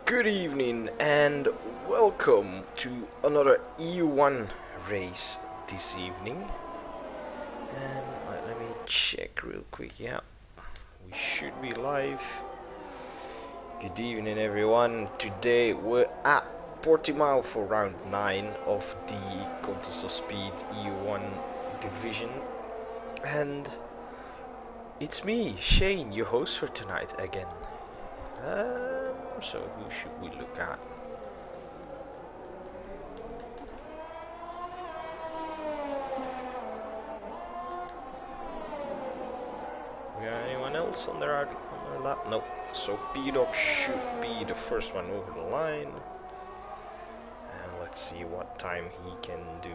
Good evening and welcome to another EU1 race this evening. And let me check real quick. Yeah, we should be live. Good evening, everyone. Today we're at Portimao for round 9 of the Contest of Speed EU1 division. And it's me, Shane, your host for tonight again. So who should we look at? We got anyone else on their lap? Nope. So P-Dog should be the first one over the line. And let's see what time he can do.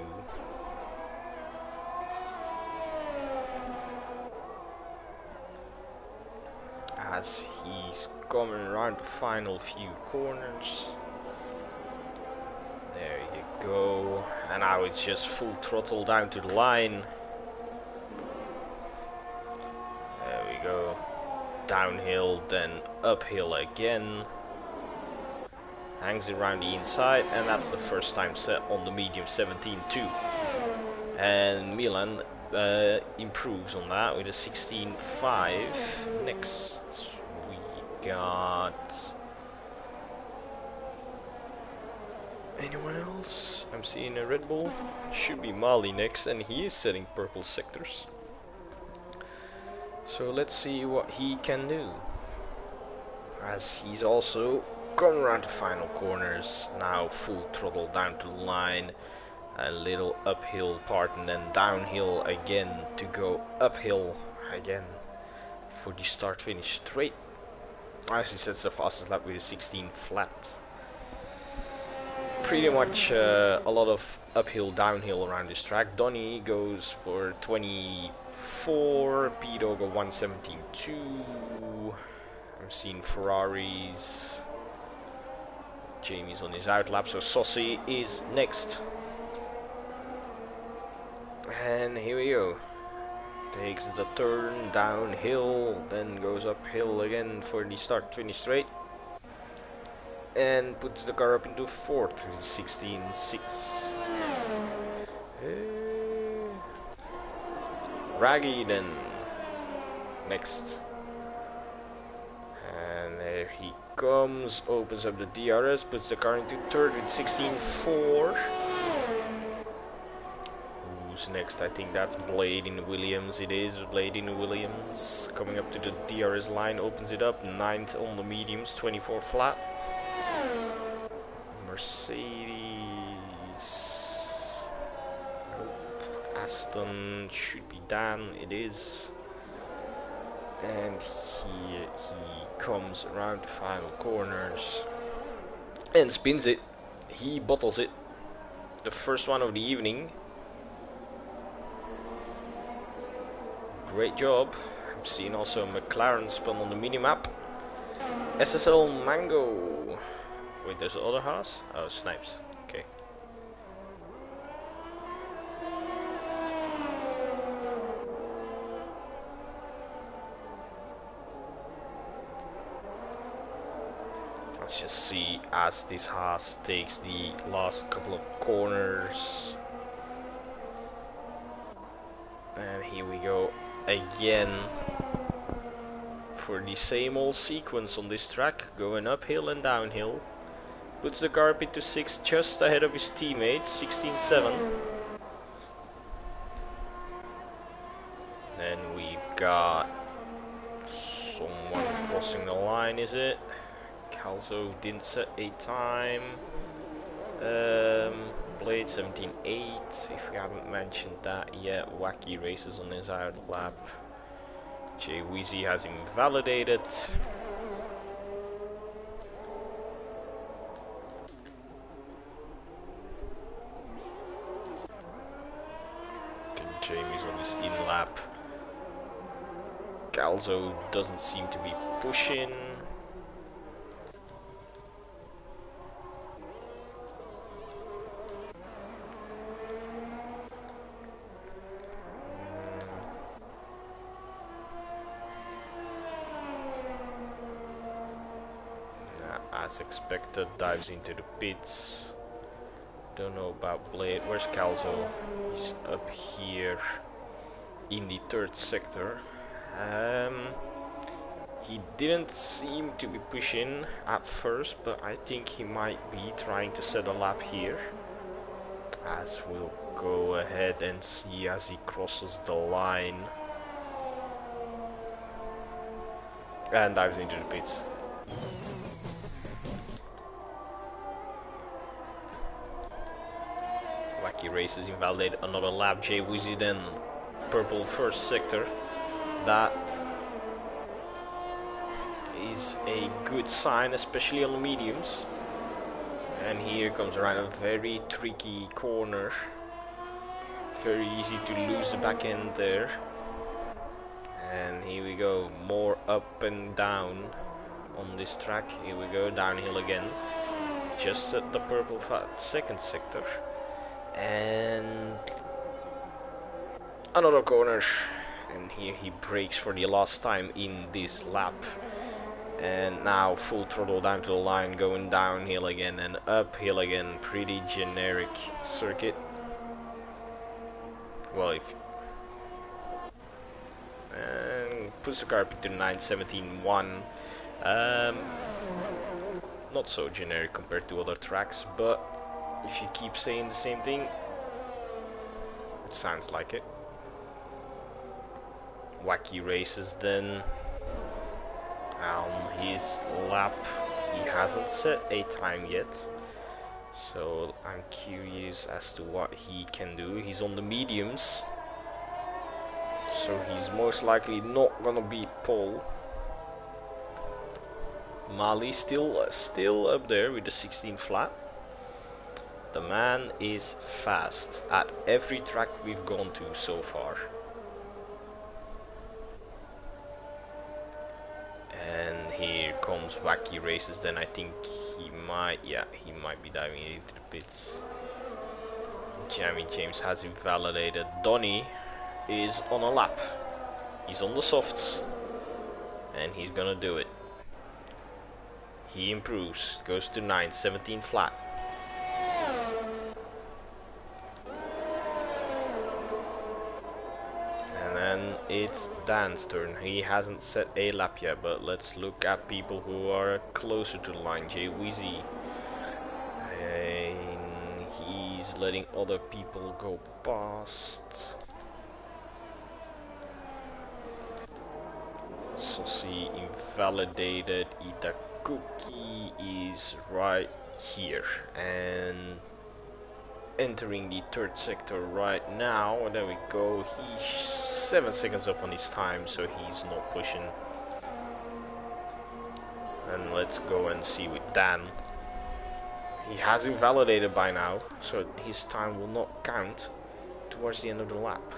As he's coming around the final few corners. There you go. And now it's just full throttle down to the line. There we go. Downhill, then uphill again. Hangs it around the inside, and that's the first time set on the medium 17.2. And Milan improves on that with a 16.5. Next we got anyone else? I'm seeing a Red Bull. Should be Mali next, and he is setting purple sectors. So let's see what he can do. As he's also coming around the final corners. Now full throttle down to the line. A little uphill part and then downhill again to go uphill again for the start finish straight. Actually sets the fastest lap with a 16 flat. Pretty much a lot of uphill downhill around this track. Donny goes for 24, P-Dog a 117.2. I'm seeing Ferraris. Jamie's on his outlap, so Saucy is next. And here we go. Takes the turn downhill, then goes uphill again for the start finish straight. And puts the car up into fourth with 16.6. Raggy then next. And there he comes, opens up the DRS, puts the car into third with 16.4. Who's next? I think that's Blade in Williams. It is Blade in Williams. Coming up to the DRS line, opens it up. 9th on the mediums, 24 flat. Mercedes. Nope. Aston should be Dan. It is. And he comes around the final corners and spins it. He bottles it. The first one of the evening. Great job. I've seen also McLaren spun on the minimap. SSL Mango. Wait, there's the other Haas? Oh, Snipes. Okay. Let's just see as this Haas takes the last couple of corners. And here we go again for the same old sequence on this track, going uphill and downhill. Puts the car up into 6th, just ahead of his teammate, 16.7. Then we've got someone crossing the line, is it? Calzo didn't set a time. Blade 17.8, if we haven't mentioned that yet. Wacky races on his out lap. Jay Weezy has him validated. Jamie's on his in lap. Calzo doesn't seem to be pushing. as expected, dives into the pits. Don't know about Blade. Where's Calzo? He's up here in the third sector. He didn't seem to be pushing at first, but I think he might be trying to set a lap here. As we'll go ahead and see as he crosses the line. And dives into the pits. Wacky Races invalidate another lap. Jay Wizzy then purple first sector. That is a good sign, especially on the mediums. And here comes around a very tricky corner. Very easy to lose the back end there. And here we go, more up and down on this track. Here we go, downhill again. Just at the purple second sector. And another corner. And here he brakes for the last time in this lap. And now full throttle down to the line, going downhill again and uphill again. Pretty generic circuit. Well, if and puts the car up into 9.17.1. Not so generic compared to other tracks, but if you keep saying the same thing, it sounds like it. Wacky Races then. On his lap, he hasn't set a time yet, so I'm curious as to what he can do. He's on the mediums, so he's most likely not gonna beat Paul. Mali still up there with the 16 flat. The man is fast at every track we've gone to so far. And here comes Wacky Races. Then I think he might be diving into the pits. Jamie James has invalidated. Donny is on a lap. He's on the softs, and he's gonna do it. He improves, goes to 9.17 flat. And then it's Dan's turn. He hasn't set a lap yet, but let's look at people who are closer to the line. Jay Wheezy. And he's letting other people go past. Saucy invalidated. Itakuki is right here. And entering the third sector right now. There we go. He's 7 seconds up on his time, so he's not pushing. And let's go and see with Dan. He has invalidated by now, so his time will not count towards the end of the lap.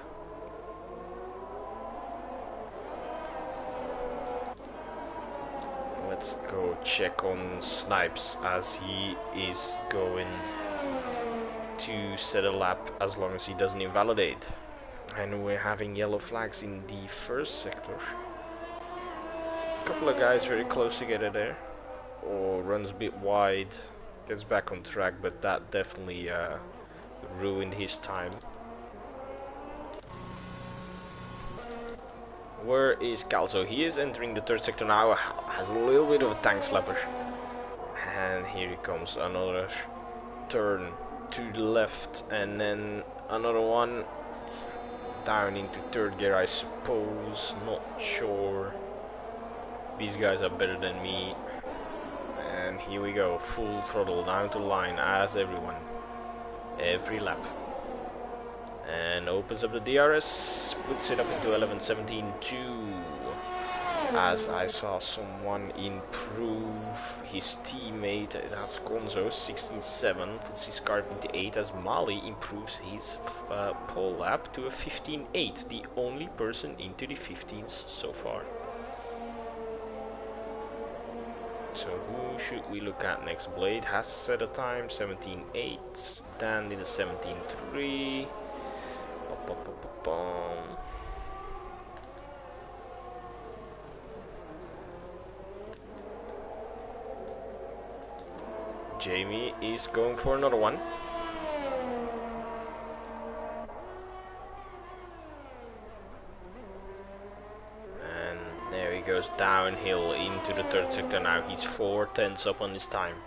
Let's go check on Snipes as he is going to set a lap as long as he doesn't invalidate. And we're having yellow flags in the first sector. A couple of guys very close together there. Or runs a bit wide, gets back on track, but that definitely ruined his time. Where is Calzo? He is entering the third sector now, has a little bit of a tank slapper. And here he comes, another turn to the left, and then another one down into third gear, I suppose. Not sure. These guys are better than me. And here we go, full throttle down to the line as everyone, every lap. And opens up the DRS, puts it up into 11.17.2. As I saw someone improve his teammate, that's Gonzo, 16.7, puts his car into 8, as Mali improves his pole lap to a 15.8, the only person into the 15s so far. So who should we look at next? Blade has set a time, 17.8, Dan did a 17.3. Jamie is going for another one. And there he goes downhill into the third sector now. He's 4/10 up on his time.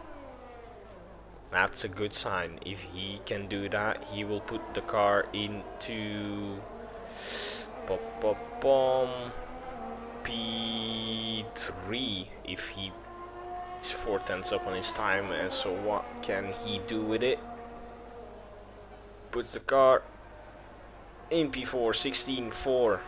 That's a good sign. If he can do that, he will put the car into P3 if he is 4/10 up on his time. And so what can he do with it? Puts the car in P4, 16.4.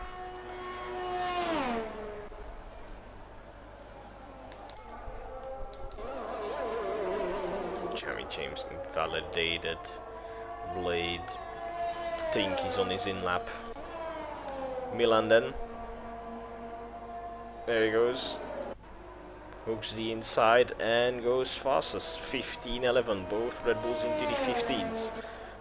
James invalidated. Blade, think he's on his in lap. Milan then. There he goes. Hooks the inside and goes fastest. 15.11. Both Red Bulls into the 15s.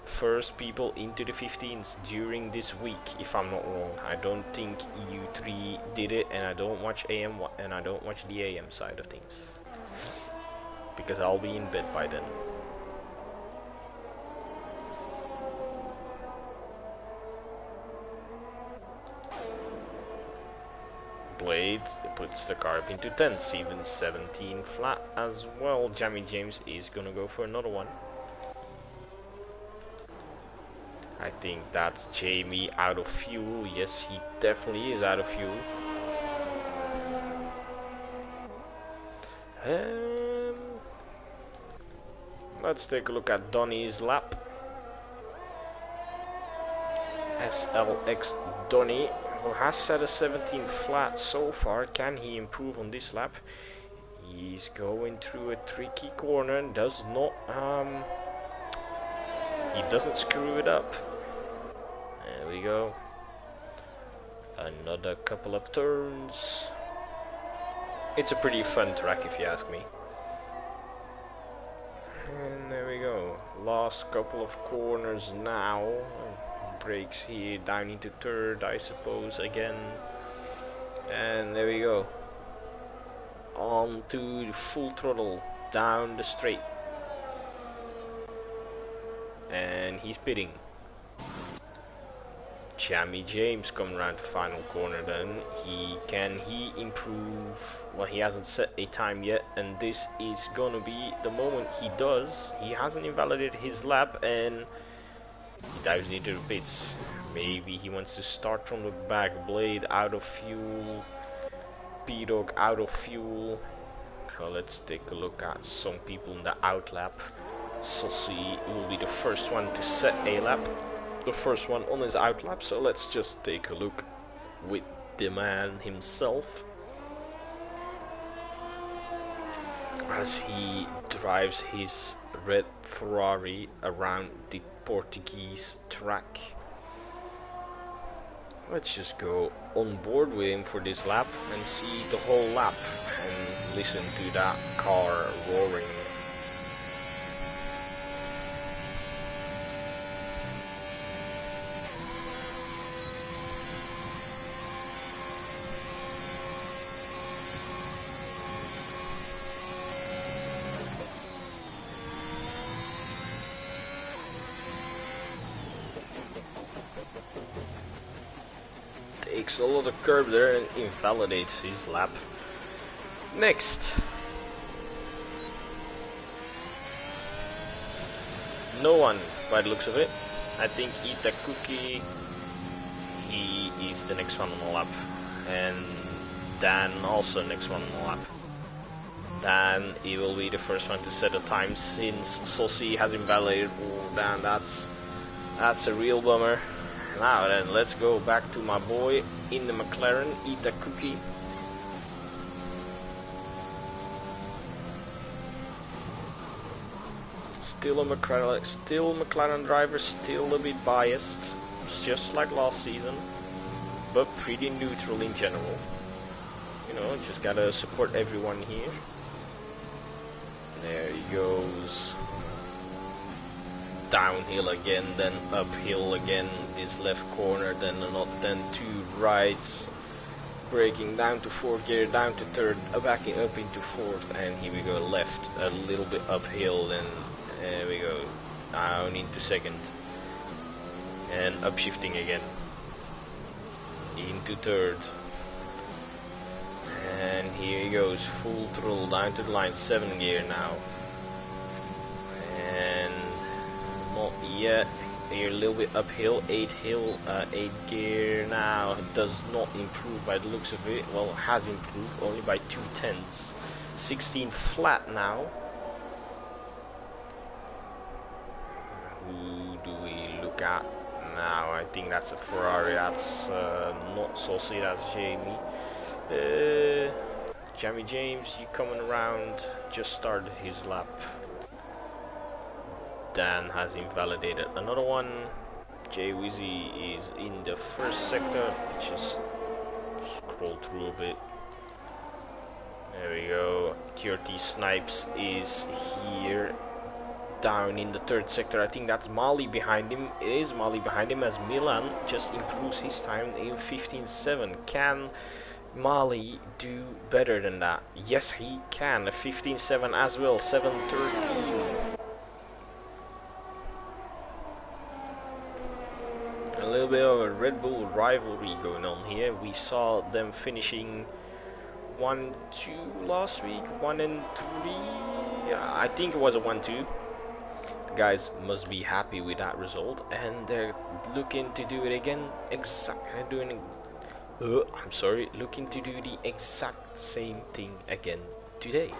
First people into the 15s during this week, if I'm not wrong. I don't think EU3 did it, and I don't watch AM and I don't watch the AM side of things, because I'll be in bed by then. Blade puts the car up into 10s, even 17 flat as well. Jamie James is gonna go for another one. I think that's Jamie out of fuel. Yes, he definitely is out of fuel. Let's take a look at Donny's lap. SLX Donny, who has set a 17 flat so far. Can he improve on this lap? He's going through a tricky corner and does not he doesn't screw it up. There we go. Another couple of turns. It's a pretty fun track if you ask me. And there we go. Last couple of corners now. Brakes here down into third, I suppose, again. And there we go. On to the full throttle down the straight. And he's pitting. Jamie James coming around the final corner then. Can he improve? Well, he hasn't set a time yet, and this is gonna be the moment he does. He hasn't invalidated his lap and he dives into the pits. Maybe he wants to start from the back. Blade out of fuel. P-Dog out of fuel. So let's take a look at some people in the out lap. Saucy will be the first one to set a lap. The first one on his out lap. So let's just take a look with the man himself as he drives his red Ferrari around the Portuguese track. Let's just go on board with him for this lap and see the whole lap and listen to that car roaring. Takes a lot of curb there and invalidates his lap. Next. No one by the looks of it. I think Eat the Cookie, he is the next one on the lap. And Dan also next one on the lap. Dan, he will be the first one to set a time since Saucy has invalidated. Oh, Dan, that's a real bummer. Now then, let's go back to my boy in the McLaren, Eat the Cookie. Still a McLaren driver, still a bit biased, just like last season, but pretty neutral in general. You know, just gotta support everyone here. There he goes. Downhill again, then uphill again, this left corner, then two rights. braking down to fourth gear, down to third, backing up into fourth, and here we go, left a little bit uphill, and there we go, down into second, and upshifting again into third, and here he goes, full throttle down to the line, 7 gear now, and not yet. Here a little bit uphill, 8 gear now, does not improve by the looks of it. Well, has improved only by 2/10. 16 flat now. Who do we look at now? I think that's a Ferrari. That's not Saucy, that's Jamie. Jamie James, you coming around, just started his lap. Dan has invalidated another one. Jay Wizzy is in the first sector. Just scroll through a bit. There we go. QRT Snipes is here, down in the third sector. I think that's Mali behind him. It is Mali behind him, as Milan just improves his time in 15.7. Can Mali do better than that? Yes, he can. A 15.7 as well. 7.13. A little bit of a Red Bull rivalry going on here. We saw them finishing 1-2 last week, 1-3. I think it was a 1-2. The guys must be happy with that result, and they're looking to do it again. Looking to do the exact same thing again today.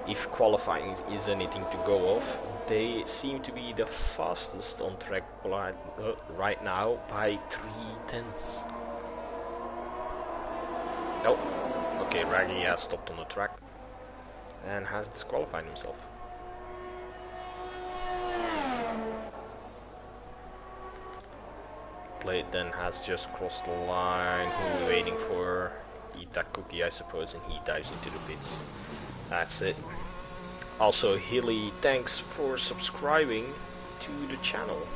If qualifying is anything to go off, they seem to be the fastest on track right now by 3/10. Nope. Okay, Raggy has stopped on the track and has disqualified himself. Blade then has just crossed the line. Who are we waiting for? Eat that cookie, I suppose, and he dives into the pits. That's it. Also, Hilly, thanks for subscribing to the channel.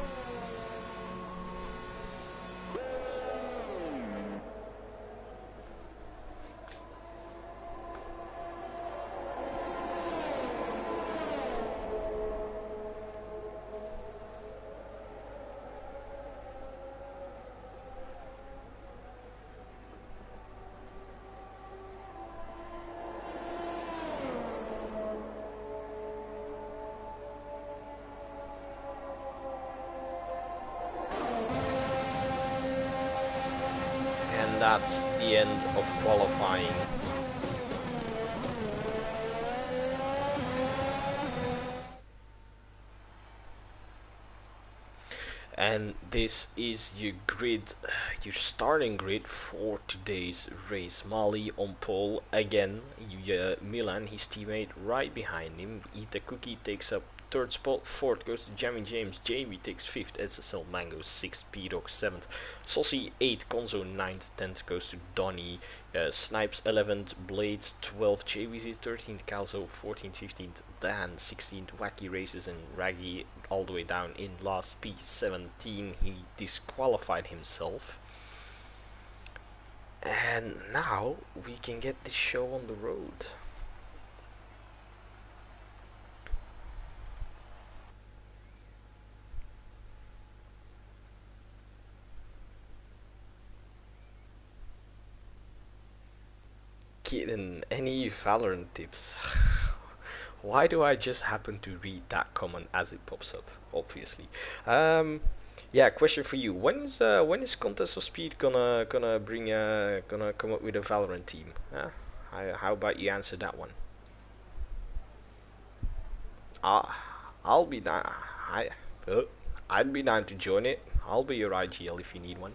That's the end of qualifying. And this is your grid, your starting grid for today's race. Mali on pole again. Milan, his teammate, right behind him. Eat the cookie takes up third spot. Fourth goes to Jamie James. Jamie takes fifth. SSL Mango 6th. P-Dog 7th. Saucy 8th. Konzo 9th. 10th goes to Donny. Snipes 11th. Blades 12th. JWZ 13th. Calzo 14th. 15th. Dan 16th. Wacky Races and Raggy all the way down in last P17. He disqualified himself. And now we can get this show on the road. Kitten, any Valorant tips? Why do I just happen to read that comment as it pops up? Obviously. Yeah, question for you. When is Contest of Speed gonna come up with a Valorant team? How about you answer that one? I'll be down. I'd be down to join it. I'll be your IGL if you need one.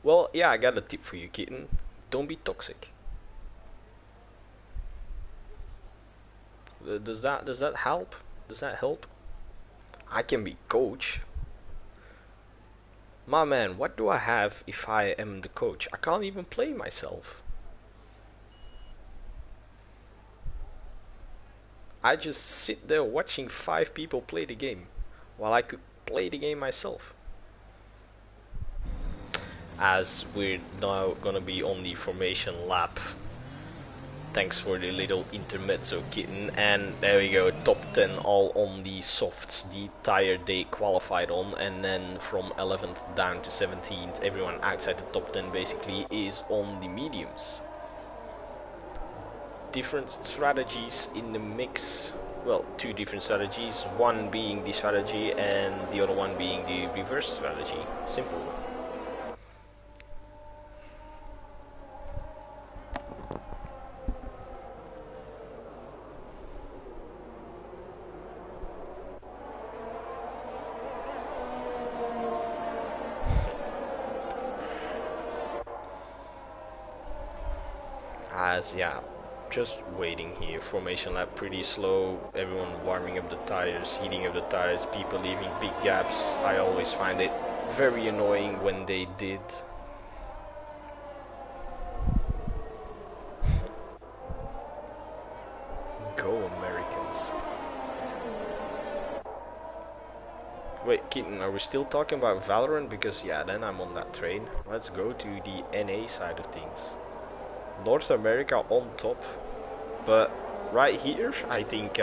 Well, yeah, I got a tip for you, Kitten. Don't be toxic. Does that help? Does that help? I can be coach. My man, what do I have if I am the coach? I can't even play myself. I just sit there watching 5 people play the game, while I could play the game myself. As we're now gonna be on the formation lap. Thanks for the little intermezzo, kitten. And there we go, top 10 all on the softs, the tire they qualified on, and then from 11th down to 17th, everyone outside the top 10 basically is on the mediums. Different strategies in the mix. Well, 2 different strategies, one being the strategy and the other one being the reverse strategy. Simple. As yeah, just waiting here. Formation lap pretty slow. Everyone warming up the tires, heating up the tires, people leaving big gaps. I always find it very annoying when they did. Go Americans. Wait, Keaton, are we still talking about Valorant? Because yeah, then I'm on that train. Let's go to the NA side of things. North America on top, but right here I think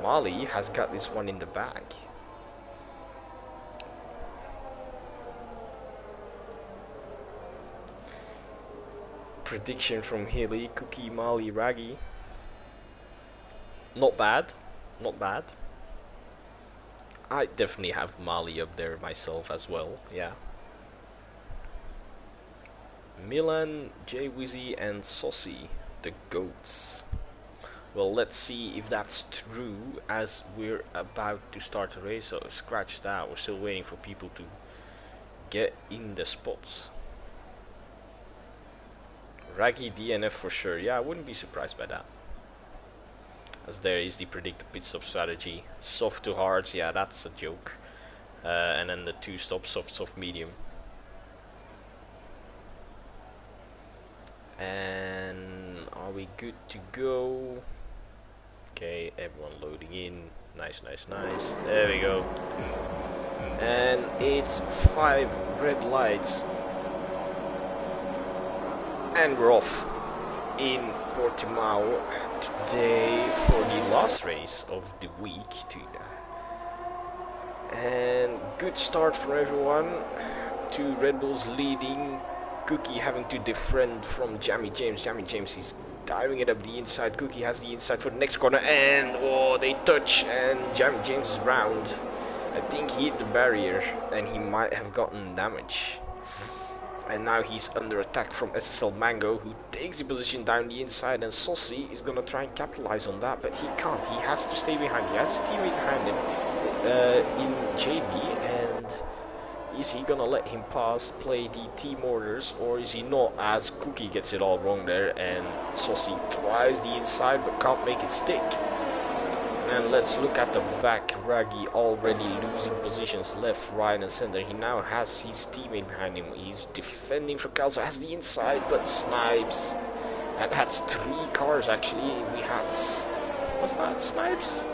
Mali has got this one in the bag. Prediction from Hilly, Cookie, Mali, Raggy. Not bad, not bad. I definitely have Mali up there myself as well, yeah. Milan, Jay Wizzy and Saucy, the GOATs. Well, let's see if that's true as we're about to start the race. So scratch that, we're still waiting for people to get in the spots. Raggy DNF for sure, yeah, I wouldn't be surprised by that. As there is the predicted pit stop strategy. Soft to hard, yeah, that's a joke. And then the 2 stops, soft, soft, medium. And are we good to go? Okay, everyone loading in. Nice, nice, nice. There we go. And it's 5 red lights. And we're off in Portimao today for the last race of the week. And good start for everyone. 2 Red Bulls leading. Cookie having to defend from Jammy James. Jammy James is diving it up the inside. Cookie has the inside for the next corner, and oh, they touch, and Jammy James is round. I think he hit the barrier, and he might have gotten damage. And now he's under attack from SSL Mango, who takes the position down the inside, and Saucy is gonna try and capitalize on that, but he can't. He has to stay behind. He has his teammate behind him in JB, and is he gonna let him pass, play the team orders, or is he not, as Cookie gets it all wrong there, and Saucy tries the inside but can't make it stick. And let's look at the back. Raggy already losing positions left, right and center. He now has his teammate behind him. He's defending for Kelso, has the inside but Snipes. And that's 3 cars actually. We had, was that Snipes?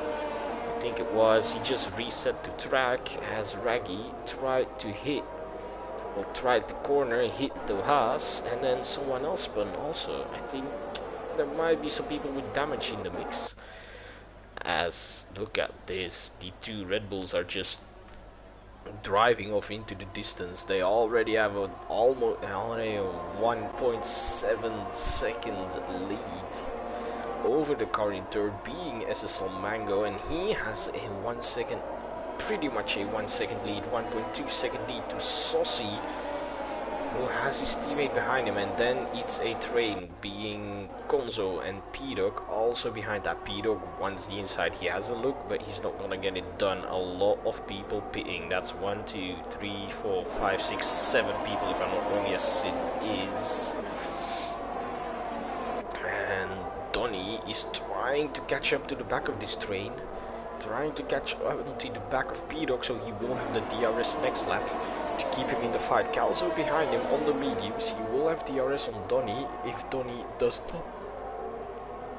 I think it was. He just reset the track as Raggy tried to hit, or tried the corner, hit the Haas, and then someone else spun also. I think there might be some people with damage in the mix. As look at this, the 2 Red Bulls are just driving off into the distance. They already have an almost 1.7 second lead over the car in third, being SSL Mango, and he has a 1 second, pretty much a 1 second lead, 1.2 second lead to Saucy, who has his teammate behind him, and then it's a train, being Konzo and P-Dog also behind that. P-Dog wants the inside, he has a look, but he's not gonna get it done. A lot of people pitting. That's 1, 2, 3, 4, 5, 6, 7 people if I'm not wrong. Yes, it is. And Donny is trying to catch up to the back of this train, trying to catch onto the back of P-Dog so he won't have the DRS next lap to keep him in the fight. Calzo behind him on the mediums. He will have DRS on Donny if Donny does not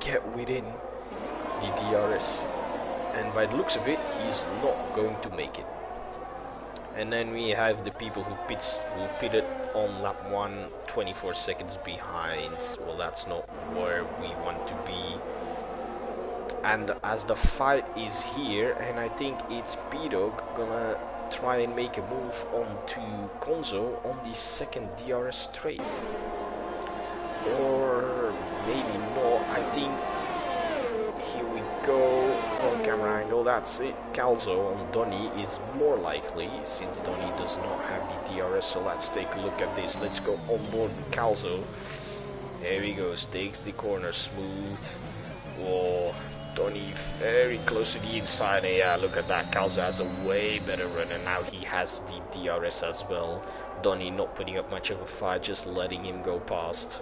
get within the DRS. And by the looks of it, he's not going to make it. And then we have the people who pitted on lap 1, 24 seconds behind. Well, that's not where we want to be. And as the fight is here, and I think it's P-Dog gonna try and make a move onto Konzo on the second DRS straight. Or maybe not. I think, here we go, on camera angle, that's it. Calzo on Donny is more likely, since Donny does not have the DRS. So let's take a look at this. Let's go on board Calzo. There he goes, takes the corner smooth. Whoa. Donny very close to the inside, and yeah, look at that. Calzo has a way better run, and now he has the DRS as well. Donny not putting up much of a fight, just letting him go past.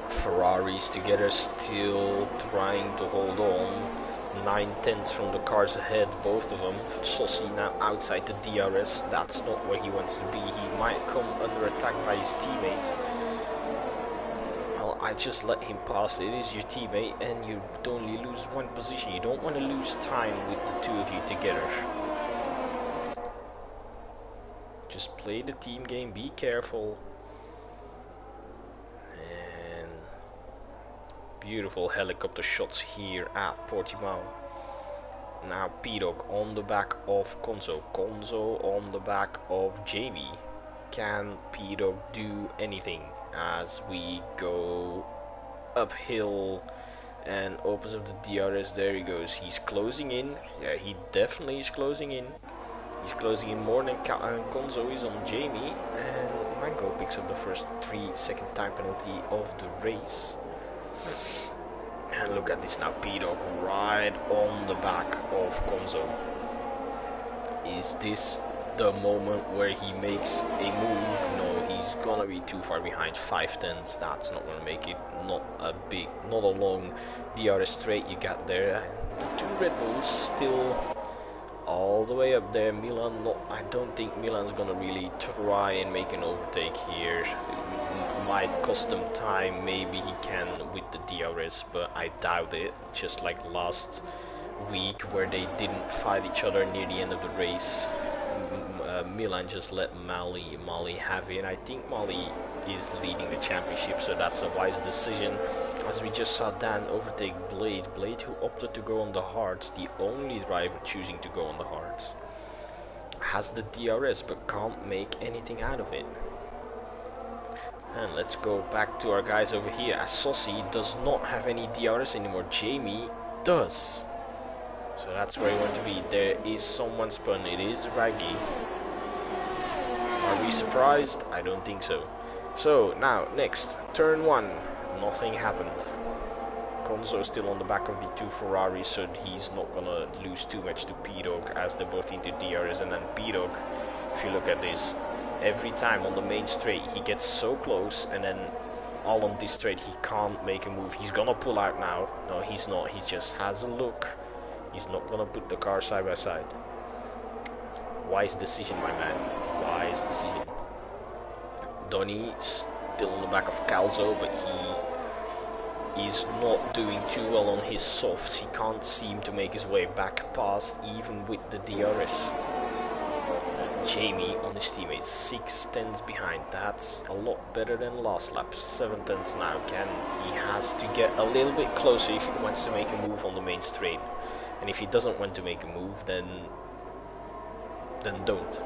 Ferraris together, still trying to hold on. 9/10 from the cars ahead, both of them. Sossi now outside the DRS. That's not where he wants to be. He might come under attack by his teammate. I just let him pass. It is your teammate, and you only lose one position. You don't want to lose time with the two of you together. Just play the team game, be careful. And beautiful helicopter shots here at Portimao. Now P-Dog on the back of Konzo. Konzo on the back of Jamie. Can P-Dog do anything as we go uphill and opens up the DRS? There he goes. He's closing in. Yeah, he definitely is closing in. He's closing in more than Konzo is on Jamie. And Mango picks up the first 3-second time penalty of the race. And look at this now. P-Dog right on the back of Konzo. Is this the moment where he makes a move? No, he's gonna be too far behind. 5/10. That's not gonna make it. Not a long DRS straight you got there. The two Red Bulls still all the way up there. Milan, I don't think Milan's gonna really try and make an overtake here. It might cost them time. Maybe he can with the DRS, but I doubt it. Just like last week where they didn't fight each other near the end of the race. Milan just let Mali have it, and I think Mali is leading the championship, so that's a wise decision. As we just saw Dan overtake Blade, who opted to go on the hards, the only driver choosing to go on the hards. Has the DRS but can't make anything out of it. And let's go back to our guys over here. Sossi does not have any DRS anymore. Jamie does. So that's where you want to be. There is someone spun. It is Raggy. Are we surprised? I don't think so. So now next turn 1. Nothing happened. Konzo still on the back of the two Ferraris, so he's not gonna lose too much to P-Dog as they're both into DRS. And then P-Dog, if you look at this, every time on the main straight he gets so close, and then all on this straight he can't make a move. He's gonna pull out now. No, he's not. He just has a look. He's not gonna put the car side by side. Wise decision, my man. Wise decision. Donny still on the back of Calzo, but he is not doing too well on his softs. He can't seem to make his way back past, even with the DRS. Jamie on his teammates, 6/10 behind. That's a lot better than last lap. 7/10 now. He has to get a little bit closer if he wants to make a move on the main straight. And if he doesn't want to make a move, then don't.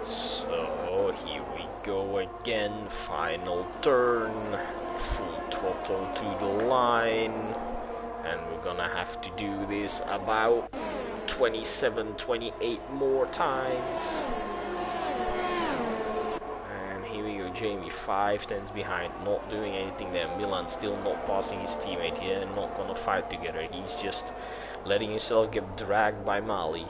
So here we go again. Final turn. Full throttle to the line. And we're gonna have to do this about 27, 28 more times. Jamie 5/10 behind, not doing anything there. Milan still not passing his teammate here, not gonna fight together. He's just letting himself get dragged by Mali.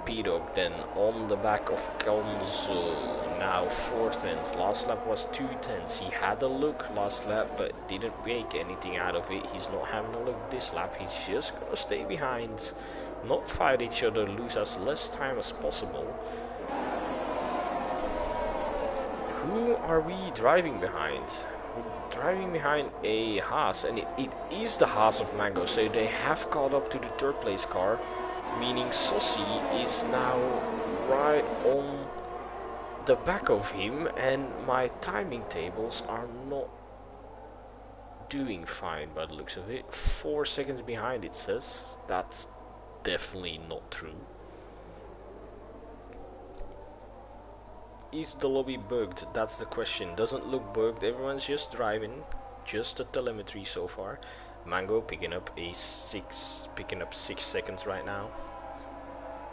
P-Dog then on the back of Gonzo, now 4 tenths. Last lap was 2 tenths. He had a look last lap but didn't make anything out of it. He's not having a look this lap. He's just gonna stay behind, not fight each other, lose as less time as possible. Who are we driving behind? We're driving behind a Haas, and it is the Haas of Mango, so they have caught up to the 3rd place car, meaning Sossi is now right on the back of him, and my timing tables are not doing fine by the looks of it. 4 seconds behind, it says. That's definitely not true. Is the lobby bugged? That's the question. Doesn't look bugged. Everyone's just driving, just the telemetry so far. Mango picking up 6 seconds right now.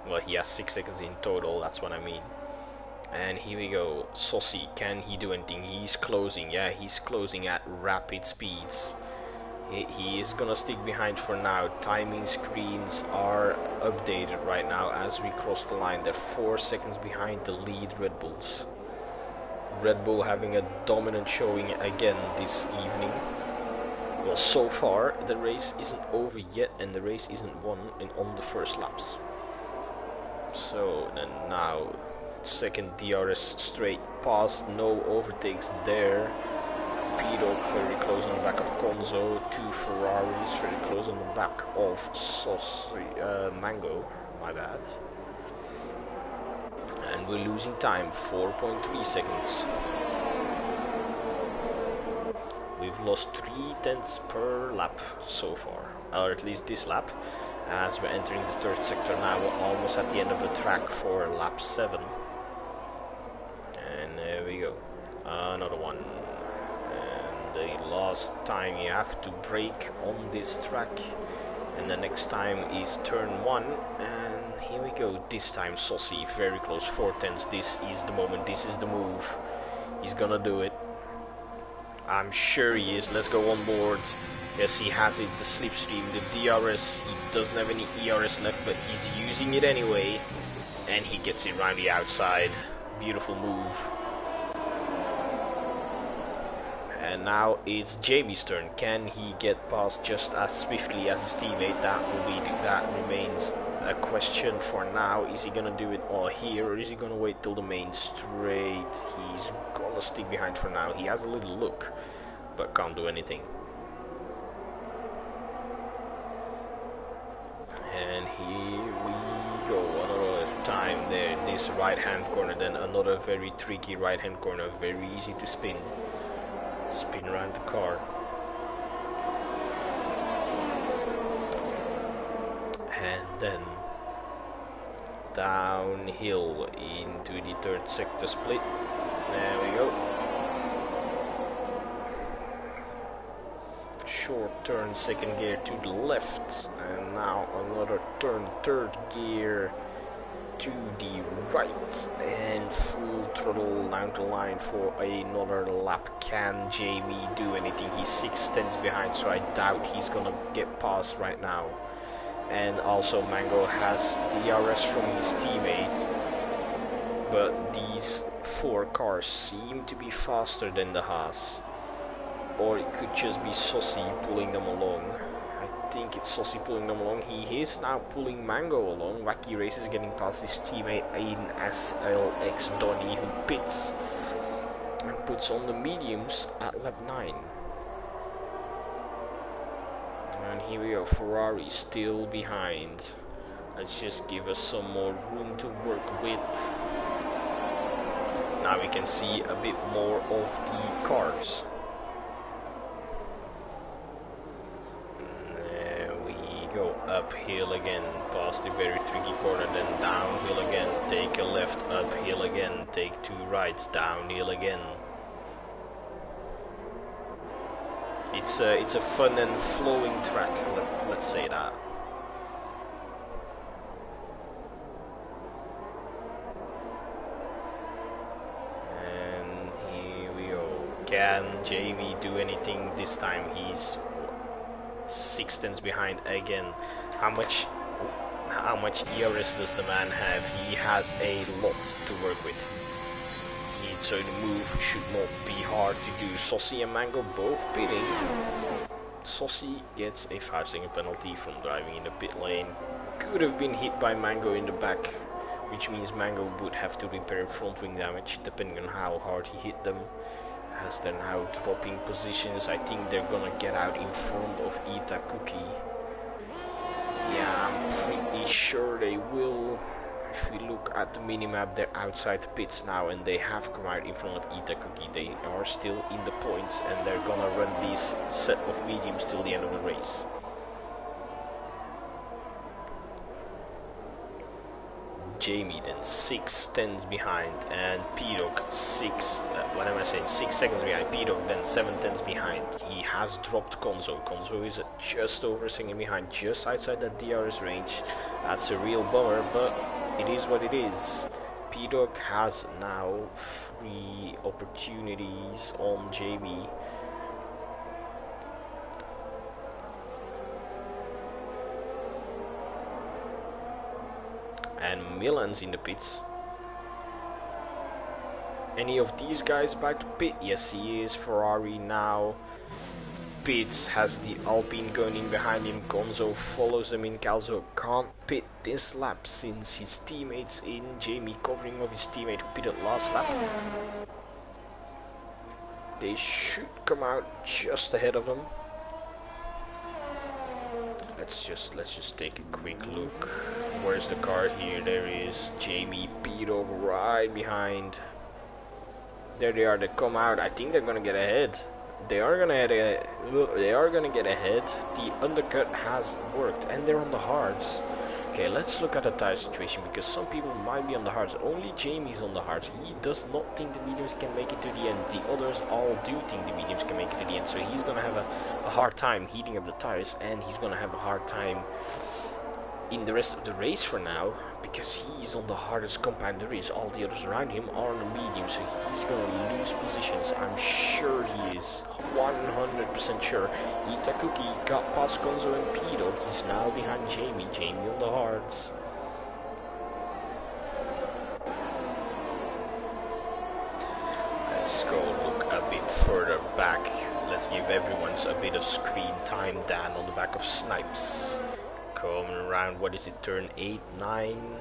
Well, he has 6 seconds in total, that's what I mean. And here we go. Sossi, can he do anything? He's closing. Yeah, he's closing at rapid speeds. He is gonna stick behind for now. Timing screens are updated right now as we cross the line. They're 4 seconds behind the lead Red Bulls. Red Bull having a dominant showing again this evening. Well, so far the race isn't over yet, and the race isn't won on the first laps. So then now, second DRS straight past, no overtakes there. P-Dog very close on the back of Gonzo, 2 Ferraris very close on the back of Mango, my bad. And we're losing time, 4.3 seconds. We've lost 3 tenths per lap so far, or at least this lap, as we're entering the 3rd sector now. We're almost at the end of the track for lap 7. And there we go, another one. The last time you have to brake on this track, and the next time is turn 1, and here we go. This time Sossi very close, 4 tenths. This is the moment, this is the move. He's gonna do it, I'm sure he is. Let's go on board. Yes, he has it, the slipstream, the DRS. He doesn't have any ERS left, but he's using it anyway, and he gets it right the outside. Beautiful move. And now it's Jamie's turn. Can he get past just as swiftly as his teammate? That remains a question for now. Is he gonna do it all here, or is he gonna wait till the main straight? He's gonna stick behind for now. He has a little look, but can't do anything. And here we go. Another time there. This right-hand corner, then another very tricky right-hand corner. Very easy to spin. Spin around the car. And then downhill into the 3rd sector split. There we go. Short turn, 2nd gear to the left, and now another turn, 3rd gear to the right, and full throttle down the line for another lap. Can Jamie do anything? He's 6 tenths behind, so I doubt he's gonna get past right now. And also Mango has DRS from his teammates, but these 4 cars seem to be faster than the Haas. Or it could just be Sossi pulling them along. I think it's Sossi pulling them along. He is now pulling Mango along. Wacky Race is getting past his teammate in SLX Donny, who pits and puts on the mediums at lap 9. And here we go, Ferrari still behind. Let's just give us some more room to work with. Now we can see a bit more of the cars. Go uphill again, past the very tricky corner, then downhill again, take a left, uphill again, take 2 rights, downhill again. It's a fun and flowing track, let's say that. And here we go. Can Jamie do anything this time? He's 6 tenths behind again. How how much ERS does the man have? He has a lot to work with. So the move should not be hard to do. Saucy and Mango both pitting. Saucy gets a 5-second penalty from driving in the pit lane. Could have been hit by Mango in the back, which means Mango would have to repair front wing damage depending on how hard he hit them. As they're now dropping positions, I think they're gonna get out in front of Ita Cookie. Yeah, I'm pretty sure they will. If we look at the minimap, they're outside the pits now and they have come out in front of Ita Cookie. They are still in the points and they're gonna run this set of mediums till the end of the race. Jamie then 6 tenths behind, and P-Dog 6 seconds behind. P-Dog then 7 tenths behind. He has dropped Konzo. Konzo is just over a second behind, just outside that DRS range. That's a real bummer, but it is what it is. P-Dog has now 3 opportunities on Jamie. And Milan's in the pits. Any of these guys about to pit? Yes, he is. Ferrari now pits, has the Alpine going in behind him. Gonzo follows them in. Calzo can't pit this lap since his teammate's in. Jamie covering up his teammate who pitted last lap. They should come out just ahead of them. Let's just take a quick look. Where's the car here? There is Jamie, P-Dog right behind. There they are. They come out. I think they're gonna get ahead. They are gonna get ahead. The undercut has worked, and they're on the hards. Okay, let's look at the tire situation, because some people might be on the hards. Only Jamie's on the hards. He does not think the mediums can make it to the end. The others all do think the mediums can make it to the end. So he's gonna have a hard time heating up the tires, and he's gonna have a hard time in the rest of the race for now, because he's on the hardest compound there is. All the others around him are on the medium, so he's gonna lose positions. I'm sure he is 100% sure. Ita Cookie got past Gonzo and P-Dog. He's now behind Jamie. Jamie on the hards. Let's go look a bit further back. Let's give everyone a bit of screen time. Dan on the back of Snipes. Coming around, what is it, turn 8, 9?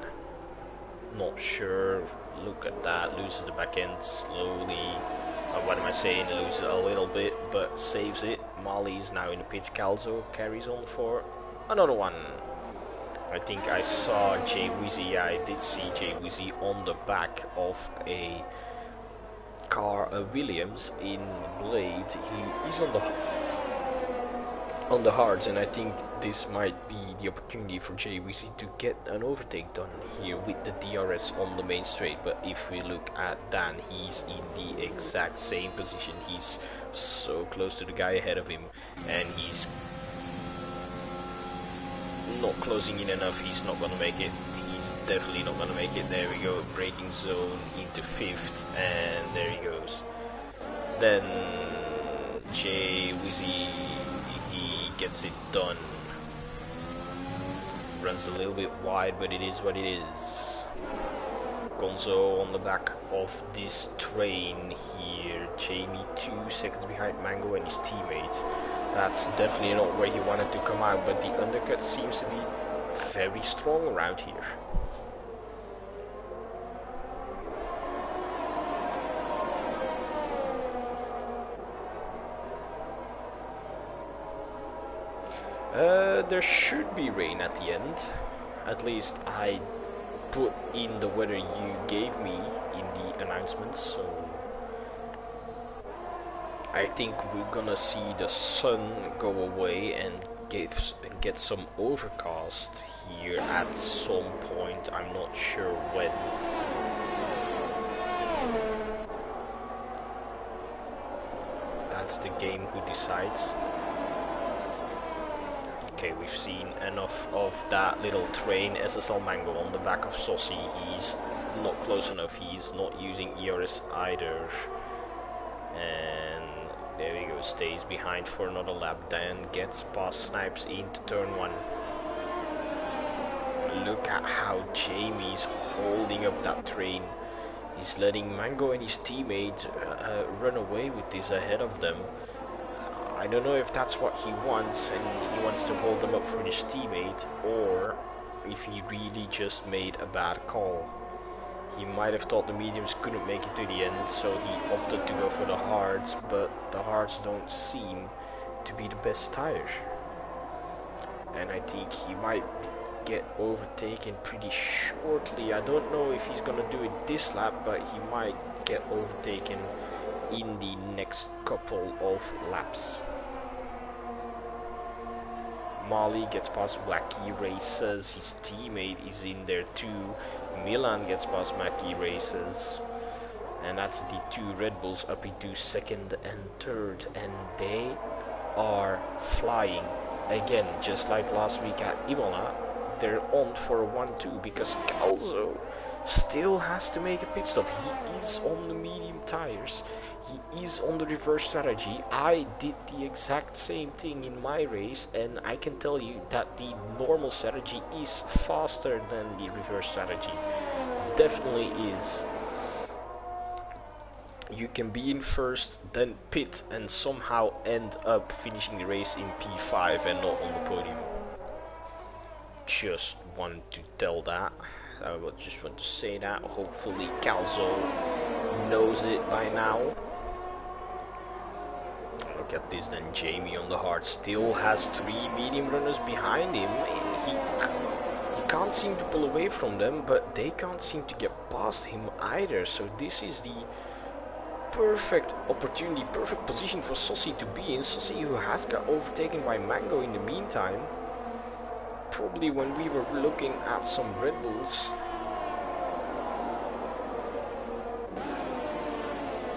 Not sure. Look at that, loses the back end slowly. What am I saying? Loses a little bit, but saves it. Molly is now in the pit. Calzo carries on for another one. I think I saw Jay Wizzy. Yeah, I did see Jay Wizzy on the back of a car, a Williams in Blade. He is on the hards, and I think this might be the opportunity for Jay Wizzy to get an overtake done here with the DRS on the main straight. But if we look at Dan, he's in the exact same position. He's so close to the guy ahead of him, and he's not closing in enough. He's not gonna make it. He's definitely not gonna make it. There we go, braking zone into 5th, and there he goes. Then Jay Wizzy, gets it done. Runs a little bit wide, but it is what it is. Gonzo on the back of this train here. Jamie 2 seconds behind Mango and his teammate. That's definitely not where he wanted to come out, but the undercut seems to be very strong around here. There should be rain at the end. At least I put in the weather you gave me in the announcements, so I think we're gonna see the sun go away and get some overcast here at some point. I'm not sure when. That's the game who decides. Okay, we've seen enough of that little train. SSL Mango on the back of Saucy. He's not close enough. He's not using ERS either. And there he goes. Stays behind for another lap. Then gets past Snipes into turn 1. look at how Jamie's holding up that train. He's letting Mango and his teammate run away with this ahead of them. I don't know if that's what he wants and he wants to hold them up for his teammate, or if he really just made a bad call. He might have thought the mediums couldn't make it to the end, so he opted to go for the hards, but the hards don't seem to be the best tire. And I think he might get overtaken pretty shortly. I don't know if he's gonna do it this lap, but he might get overtaken in the next couple of laps. Mali gets past Wacky Races, his teammate is in there too. Milan gets past Wacky Races, and that's the two Red Bulls up into second and third, and they are flying again, just like last week at Imola. They're on for a 1-2 because Calzo still has to make a pit stop. He is on the medium tires. He is on the reverse strategy. I did the exact same thing in my race, and I can tell you that the normal strategy is faster than the reverse strategy. Definitely is. You can be in first, then pit, and somehow end up finishing the race in P5 and not on the podium. Just want to tell that. I just want to say that. Hopefully Calzo knows it by now. Look at this then. Jamie on the hard still has 3 medium runners behind him. He can't seem to pull away from them, but they can't seem to get past him either. So this is the perfect opportunity, perfect position for Sossi to be in. Sossi, who has got overtaken by Mango in the meantime. Probably when we were looking at some Red Bulls.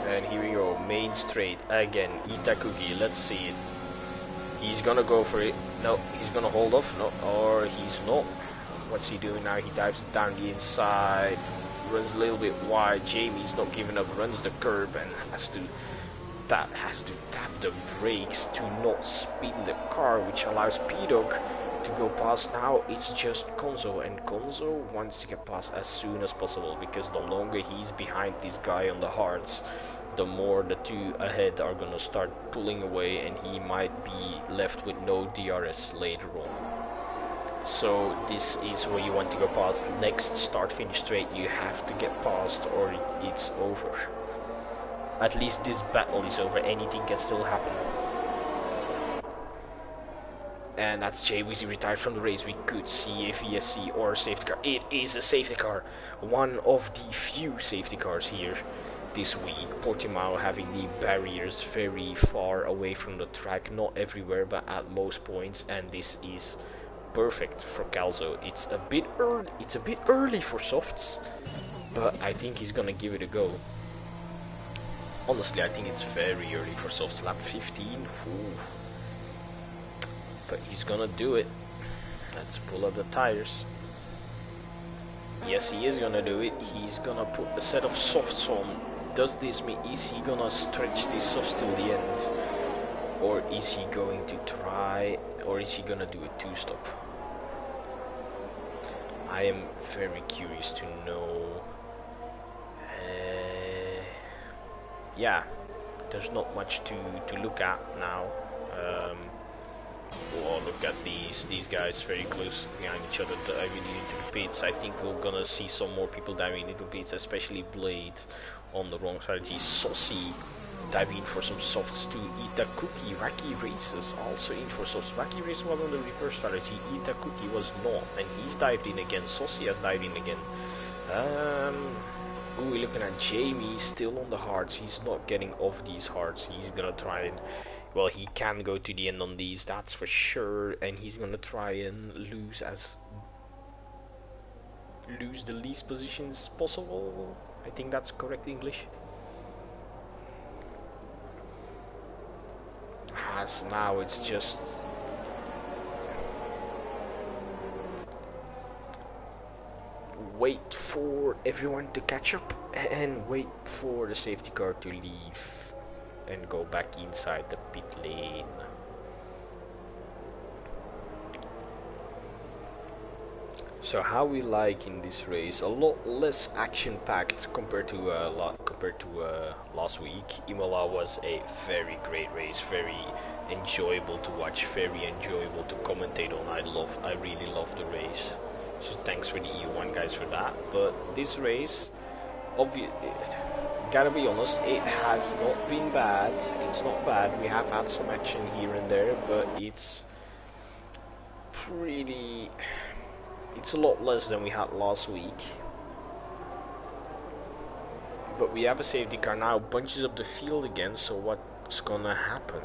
And here we go, main straight again. Itakugi, let's see it. He's gonna go for it. No, he's gonna hold off. No, or he's not. What's he doing now? He dives down the inside, runs a little bit wide. Jamie's not giving up, runs the curb and has to tap the brakes to not spin the car, which allows P-Dog to go past. Now it's just Gonzo, and Gonzo wants to get past as soon as possible, because the longer he's behind this guy on the hards, the more the two ahead are gonna start pulling away, and he might be left with no DRS later on. So this is where you want to go past. Next start finish straight you have to get past, or it's over. At least this battle is over. Anything can still happen. And that's Jay Weezy retired from the race. We could see a VSC or a safety car. It is a safety car. One of the few safety cars here this week. Portimao having the barriers very far away from the track. Not everywhere, but at most points. And this is perfect for Calzo. It's a bit early for softs, but I think he's gonna give it a go. Honestly, I think it's very early for softs. Lap 15. Ooh. But he's gonna do it. Let's pull up the tires. Yes, he is gonna do it. He's gonna put a set of softs on. Does this mean, is he gonna stretch these softs till the end? Or is he going to try, or is he gonna do a 2-stop? I am very curious to know. Yeah, there's not much to look at now. Oh, look at these guys very close behind each other diving into the pits. I think we're gonna see some more people diving into the pits, especially Blade on the wrong strategy. Sossi diving in for some softs too. Itakuki, Wacky Races also in for softs. Wacky Races was on the reverse strategy. Itakuki was not, and he's dived in again. Sossi has dived in again. Ooh, we're looking at Jamie still on the hards. He's not getting off these hards. He's gonna try and, well, he can go to the end on these, that's for sure, and he's gonna try and lose the least positions possible. I think that's correct English. As now it's just wait for everyone to catch up and wait for the safety car to leave and go back inside the pit lane. So how we like in this race? A lot less action-packed compared to last week. Imola was a very great race, very enjoyable to watch, very enjoyable to commentate on. I really love the race. So thanks for the EU1 guys for that. But this race, gotta be honest, it has not been bad. It's not bad. We have had some action here and there, but it's a lot less than we had last week. But we have a safety car now, bunches up the field again, so what's gonna happen?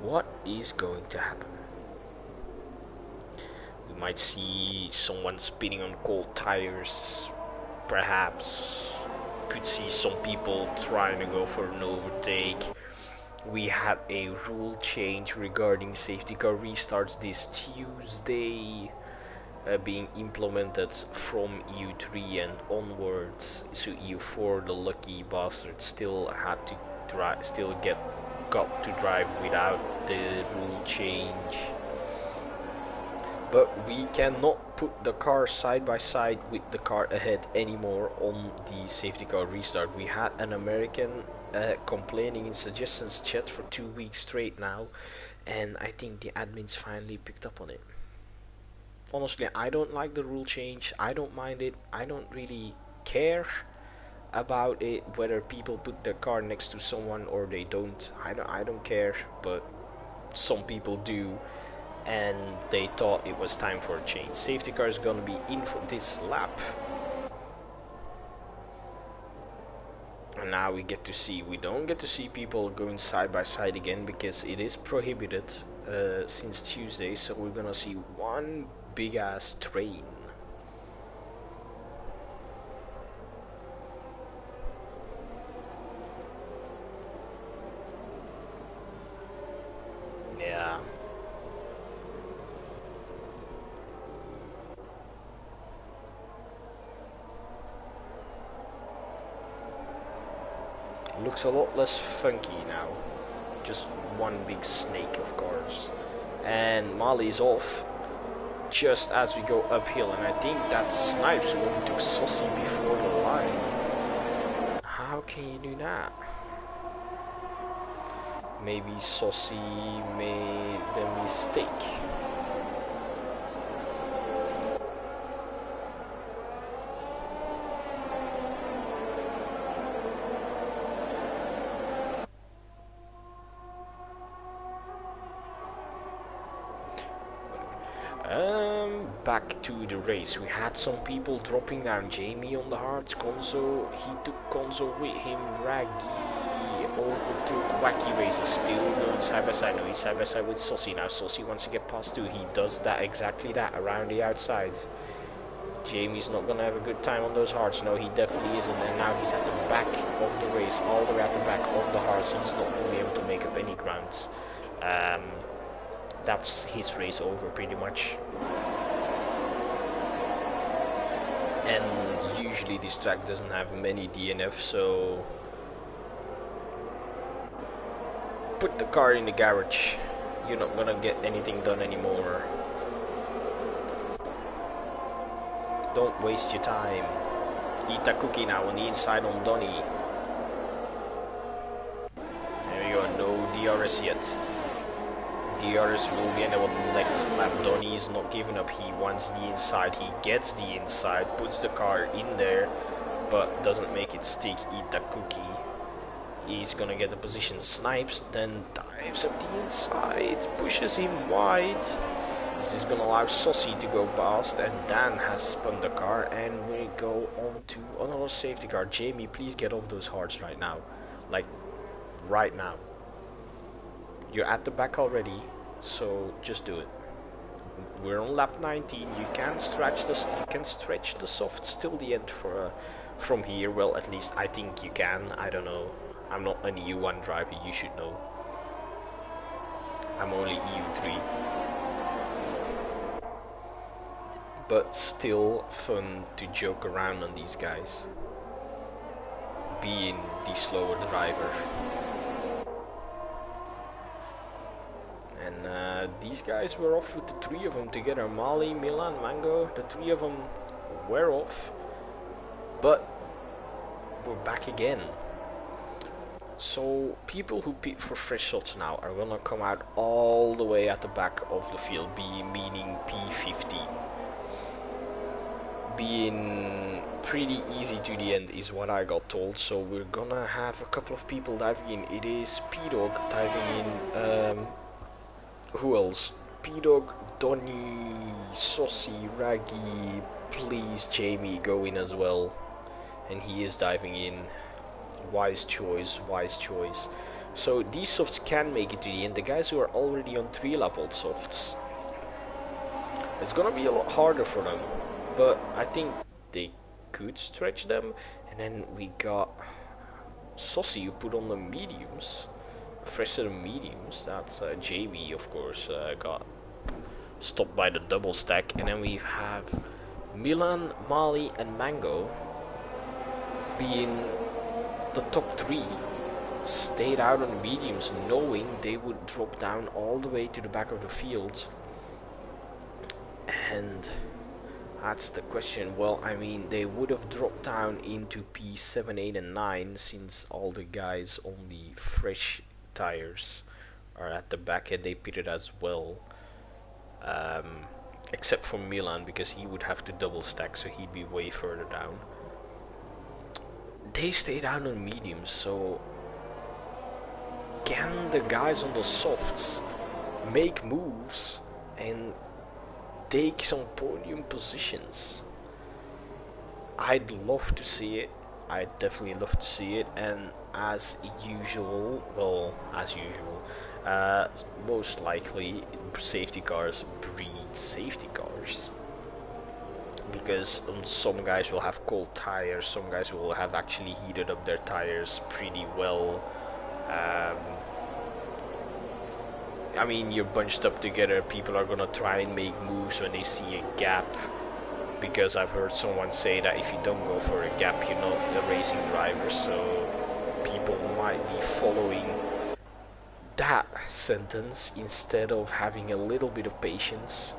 What is going to happen? We might see someone spinning on cold tires, perhaps. Could see some people trying to go for an overtake. We had a rule change regarding safety car restarts this Tuesday, being implemented from EU3 and onwards. So EU4, the lucky bastard, still had to got to drive without the rule change. But we cannot put the car side by side with the car ahead anymore on the safety car restart. We had an American complaining in suggestions chat for 2 weeks straight now, and I think the admins finally picked up on it. Honestly, I don't like the rule change. I don't mind it. I don't really care about it, whether people put their car next to someone or they don't. I don't care, but some people do, and they thought it was time for a change. Safety car is gonna be in for this lap. And now we don't get to see people going side by side again, because it is prohibited since Tuesday. So we're gonna see one big ass train. Yeah. Looks a lot less funky now. Just one big snake, of course. And Mali's off just as we go uphill, and I think that Snipes who overtook Saucy before the line. How can you do that? Maybe Saucy made a mistake. Back to the race. We had some people dropping down. Jamie on the hards. Konzo, he took Konzo with him. Raggy overtook Wacky Racer. Still going side by side. No, he's side by side with Saucy. Now Saucy wants to get past too. He does that, exactly that, around the outside. Jamie's not gonna have a good time on those hards. No, he definitely isn't. And now he's at the back of the race, all the way at the back on the hards. He's not gonna be able to make up any grounds. That's his race over pretty much. And usually this track doesn't have many DNF, so put the car in the garage. You're not gonna get anything done anymore. Don't waste your time. Eat a cookie now on the inside on Donny. There you go, no DRS yet. DRS will be ended on the next lap. Donny is not giving up. He wants the inside. He gets the inside, puts the car in there, but doesn't make it stick. Eat that cookie. He's gonna get the position. Snipes, then dives up the inside, pushes him wide. This is gonna allow Saucy to go past, and Dan has spun the car, and we go on to another safety car. Jamie, please get off those hards right now. Like, right now. You're at the back already, so just do it. We're on lap 19. You can stretch the softs till the end from here. Well, at least I think you can. I don't know. I'm not an EU1 driver. You should know. I'm only EU3. But still fun to joke around on these guys, being the slower driver. And these guys were off with the three of them together. Mali, Milan, Mango, the three of them were off. But we're back again. So people who pit for fresh shots now are gonna come out all the way at the back of the field, meaning P50. Being pretty easy to the end is what I got told. So we're gonna have a couple of people diving in. It is P-Dog diving in. Who else? P-Dog, Donny, Saucy, Raggy, please Jamie go in as well. And he is diving in. Wise choice, wise choice. So these softs can make it to the end. The guys who are already on 3-lap old softs, it's gonna be a lot harder for them. But I think they could stretch them. And then we got Saucy who put on the mediums. Fresh set of mediums. That's JB, of course, got stopped by the double stack. And then we have Milan, Mali and Mango being the top 3. Stayed out on the mediums knowing they would drop down all the way to the back of the field. And that's the question. Well, I mean, they would have dropped down into P7, 8 and 9 since all the guys on the fresh tires are at the back and they pitted as well. Except for Milan, because he would have to double stack, so he'd be way further down. They stay down on mediums, so can the guys on the softs make moves and take some podium positions? I'd love to see it. I'd definitely love to see it. And as usual, most likely safety cars breed safety cars, because some guys will have cold tires, some guys will have actually heated up their tires pretty well. I mean, you're bunched up together, people are gonna try and make moves when they see a gap, because I've heard someone say that if you don't go for a gap, you're not a racing driver, so people might be following that sentence instead of having a little bit of patience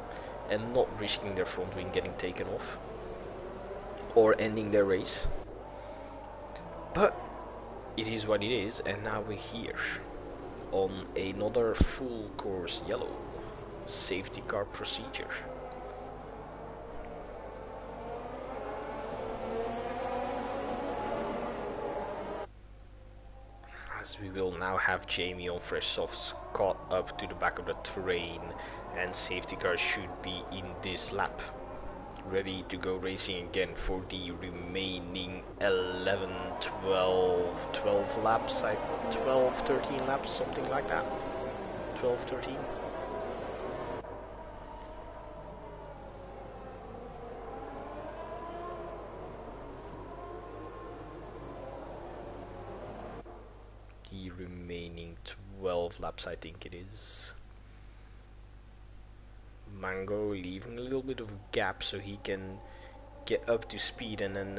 and not risking their front wing getting taken off or ending their race. But it is what it is, and now we're here on another full course yellow safety car procedure. As we will now have Jamie on fresh softs caught up to the back of the train, and safety cars should be in this lap, ready to go racing again for the remaining 11, 12 laps, 12, 13 laps, something like that. 12, 13. The remaining 12 laps, I think it is. Mango leaving a little bit of a gap so he can get up to speed and then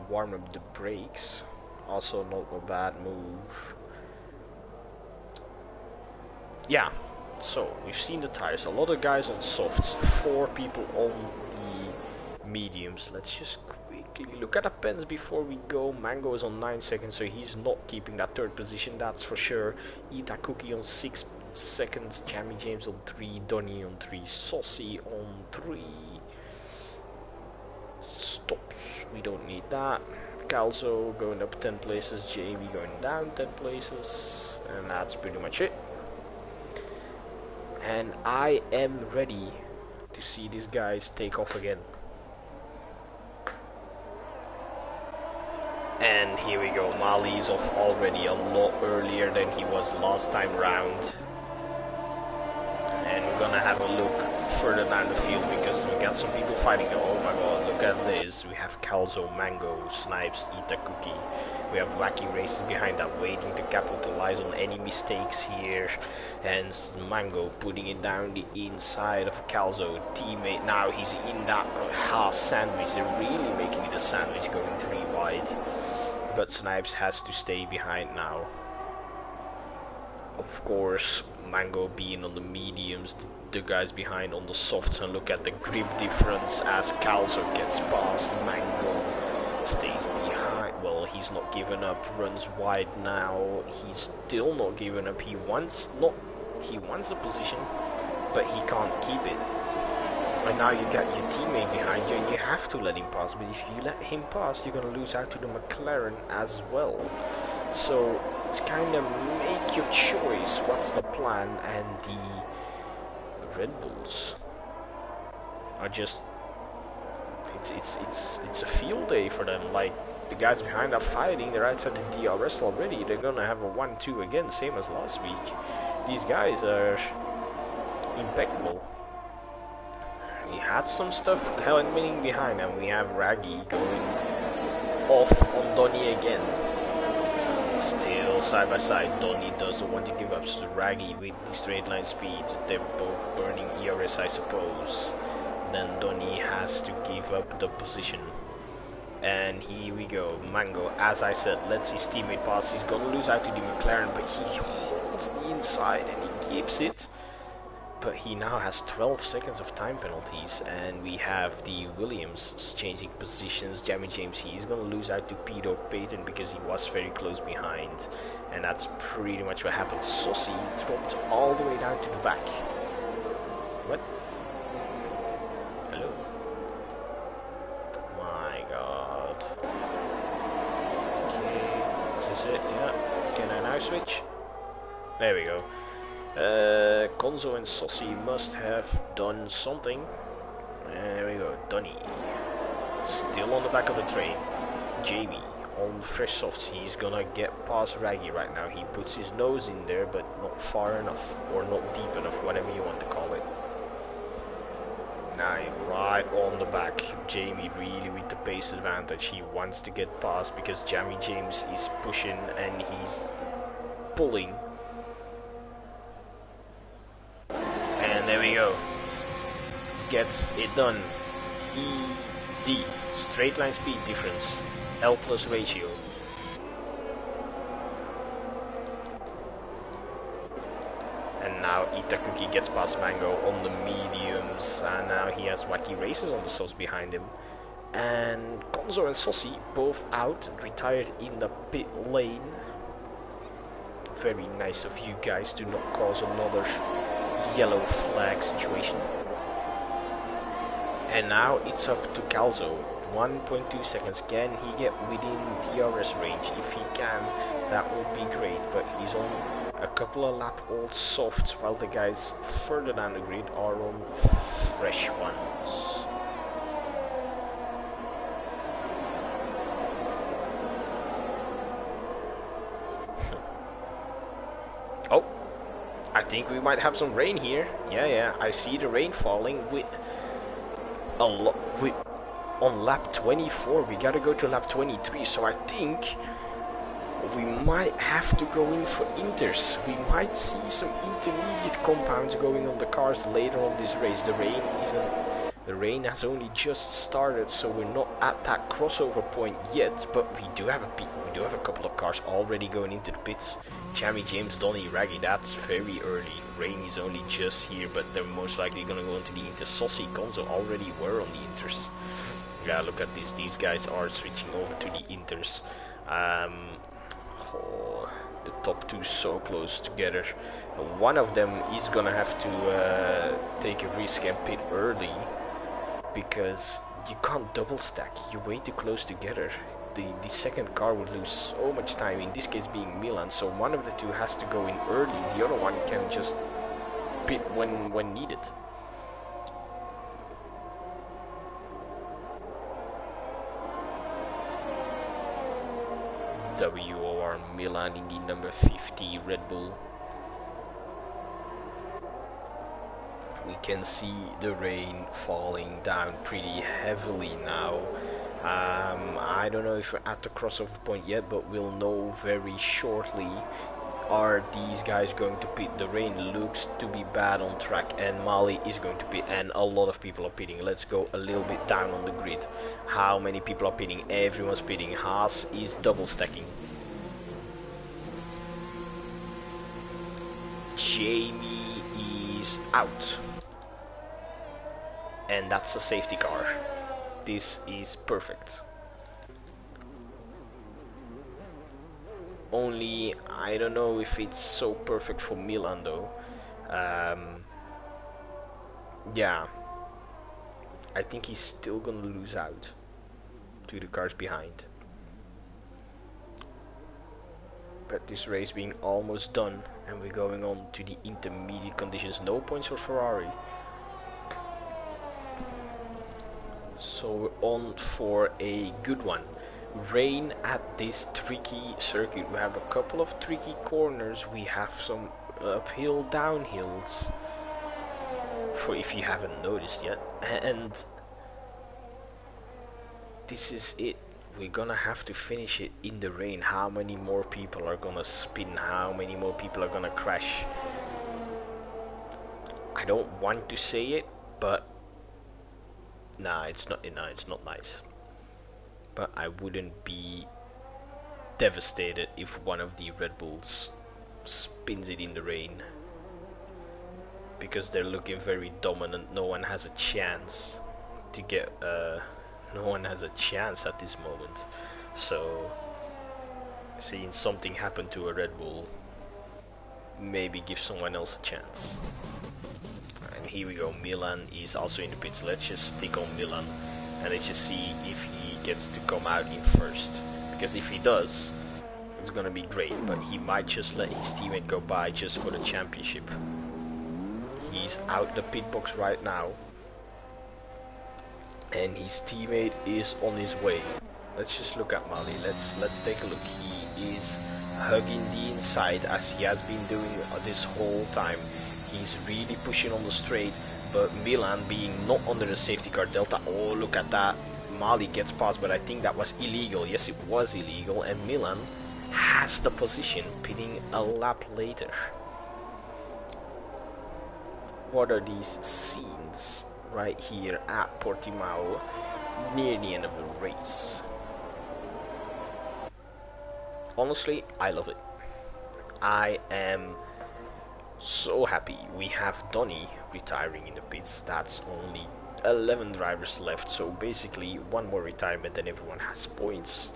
warm up the brakes. Also not a bad move. Yeah, so we've seen the tires, a lot of guys on softs, 4 people on the mediums. Let's just quickly look at the pens before we go. Mango is on 9 seconds, so he's not keeping that 3rd position, that's for sure. Eat that cookie on 6 seconds, Jamie James on 3, Donny on 3, Saucy on 3. Stops, we don't need that. Calzo going up 10 places, JB going down 10 places, and that's pretty much it. And I am ready to see these guys take off again. And here we go, Mali's off already a lot earlier than he was last time round. And we're gonna have a look further down the field because we got some people fighting. Oh my god, look at this. We have Calzo, Mango, Snipes, Eat a Cookie. We have Wacky Races behind that, waiting to capitalize on any mistakes here. And Mango putting it down the inside of Calzo. Teammate, now he's in that Haas sandwich. They're really making it a sandwich, going 3 wide. But Snipes has to stay behind now. of course, Mango being on the mediums, the guys behind on the softs, and look at the grip difference as Calzo gets past Mango, stays behind. Well, he's not given up, runs wide now. He's still not given up. He wants the position, but he can't keep it. And now you got your teammate behind you, and you have to let him pass. But if you let him pass, you're gonna lose out to the McLaren as well. So it's kind of make your choice. What's the plan? And the Red Bulls are just it's a field day for them. Like, the guys behind are fighting. They're outside the DRS already. They're gonna have a 1-2 again, same as last week. These guys are impeccable. We had some stuff happening behind, and we have Raggy going off on Donny again. Still side by side, Donny doesn't want to give up, so Raggy with the straight line speed, they're both burning ERS, I suppose. Then Donny has to give up the position. And here we go, Mango, as I said, lets his teammate pass. He's gonna lose out to the McLaren, but he holds the inside and he keeps it. But he now has 12 seconds of time penalties, and we have the Williams changing positions. Jamie James, he's going to lose out to Peter Payton because he was very close behind, and that's pretty much what happened. Saucy dropped all the way down to the back. What? Hello? My god. Okay, is this it? Yeah. Can I now switch? There we go. Konzo and Saucy must have done something. There we go, Donny. Still on the back of the train. Jamie on fresh softs. He's gonna get past Raggy right now. He puts his nose in there, but not far enough, or not deep enough, whatever you want to call it. Now right on the back. Jamie really with the pace advantage. He wants to get past because Jamie James is pushing and he's pulling. And there we go. Gets it done. Easy. Straight line speed difference. L plus ratio. And now Itakuki gets past Mango on the mediums. And now he has Wacky Races on the sauce behind him. And Konzo and Saucy both out. Retired in the pit lane. Very nice of you guys to not cause another yellow flag situation. And now it's up to Calzo. 1.2 seconds. Can he get within DRS range? If he can, that would be great. But he's on a couple of lap old softs, while the guys further down the grid are on fresh ones. Oh, I think we might have some rain here. Yeah, I see the rain falling with a lot. On lap 24, we gotta go to lap 23. So I think we might have to go in for inters. We might see some intermediate compounds going on the cars later on this race. The rain has only just started, so we're not at that crossover point yet. But we do have a couple of cars already going into the pits. Jamie James, Donny, Raggy, that's very early. Rain is only just here, but they're most likely gonna go into the inters. Saucy, Konzo already were on the inters. Yeah, look at this. These guys are switching over to the inters. The top two so close together. One of them is gonna have to take a risk and pit early, because you can't double stack. You're way too close together. The second car would lose so much time, in this case being Milan, so one of the two has to go in early. The other one can just pit when needed. WOR Milan in the number 50 Red Bull. We can see the rain falling down pretty heavily now. I don't know if we're at the crossover point yet, but we'll know very shortly. Are these guys going to pit? The rain looks to be bad on track, and Mali is going to pit, and a lot of people are pitting. Let's go a little bit down on the grid. How many people are pitting? Everyone's pitting. Haas is double stacking. Jamie is out. And that's a safety car. This is perfect. Only I don't know if it's so perfect for Milan though. Yeah, I think he's still gonna lose out to the cars behind. But this race being almost done, and we're going on to the intermediate conditions. No points for Ferrari. So we're on for a good one. Rain at this tricky circuit. We have a couple of tricky corners. We have some uphill downhills, for if you haven't noticed yet, and this is it. We're gonna have to finish it in the rain. How many more people are gonna spin? How many more people are gonna crash? I don't want to say it, but nah, it's not nice. But I wouldn't be devastated if one of the Red Bulls spins it in the rain, because they're looking very dominant. No one has a chance to get no one has a chance at this moment. So seeing something happen to a Red Bull, maybe give someone else a chance. And here we go, Milan is also in the pits. Let's just stick on Milan and let's just see if he gets to come out in first, because if he does, it's gonna be great. But he might just let his teammate go by just for the championship. He's out the pit box right now, and his teammate is on his way. Let's just look at Mali. Let's take a look. He is hugging the inside as he has been doing this whole time. He's really pushing on the straight, but Milan being not under the safety car delta. Oh, look at that. Mali gets past, but I think that was illegal. Yes, it was illegal, and Milan has the position, pitting a lap later. What are these scenes right here at Portimao near the end of the race? Honestly, I love it. I am so happy. We have Donny retiring in the pits. That's only 11 drivers left, so basically one more retirement and everyone has points,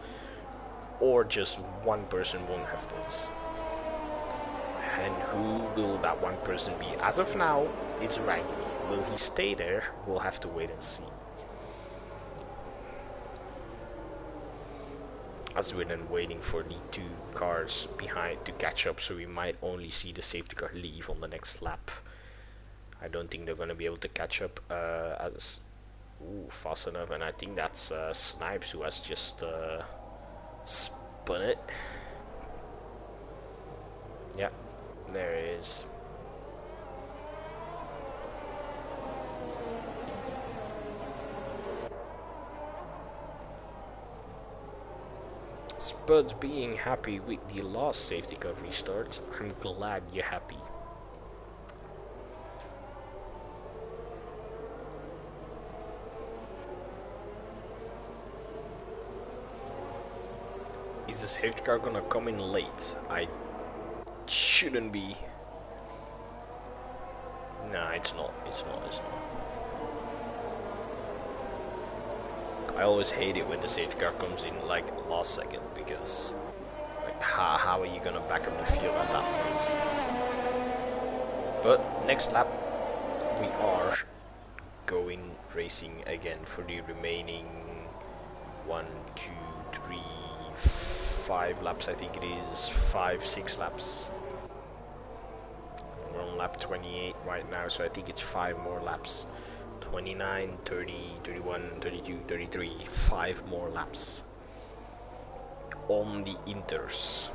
or just one person won't have points. And who will that one person be? As of now, it's Rangi. Will he stay there? We'll have to wait and see. As we're then waiting for the two cars behind to catch up, so we might only see the safety car leave on the next lap. I don't think they're going to be able to catch up fast enough, and I think that's Snipes who has just spun it. Yeah, there it is. Spud being happy with the last safety car restart. I'm glad you're happy. Is the safety car gonna come in late? I shouldn't be. Nah, it's not. I always hate it when the safety car comes in like last second, because like how are you gonna back up the field at that point? But next lap we are going racing again for the remaining 1, 2, 3, 5 laps. I think it is 5-6 laps. We're on lap 28 right now, so I think it's 5 more laps. 29, 30, 31, 32, 33, 5 more laps on the Inters.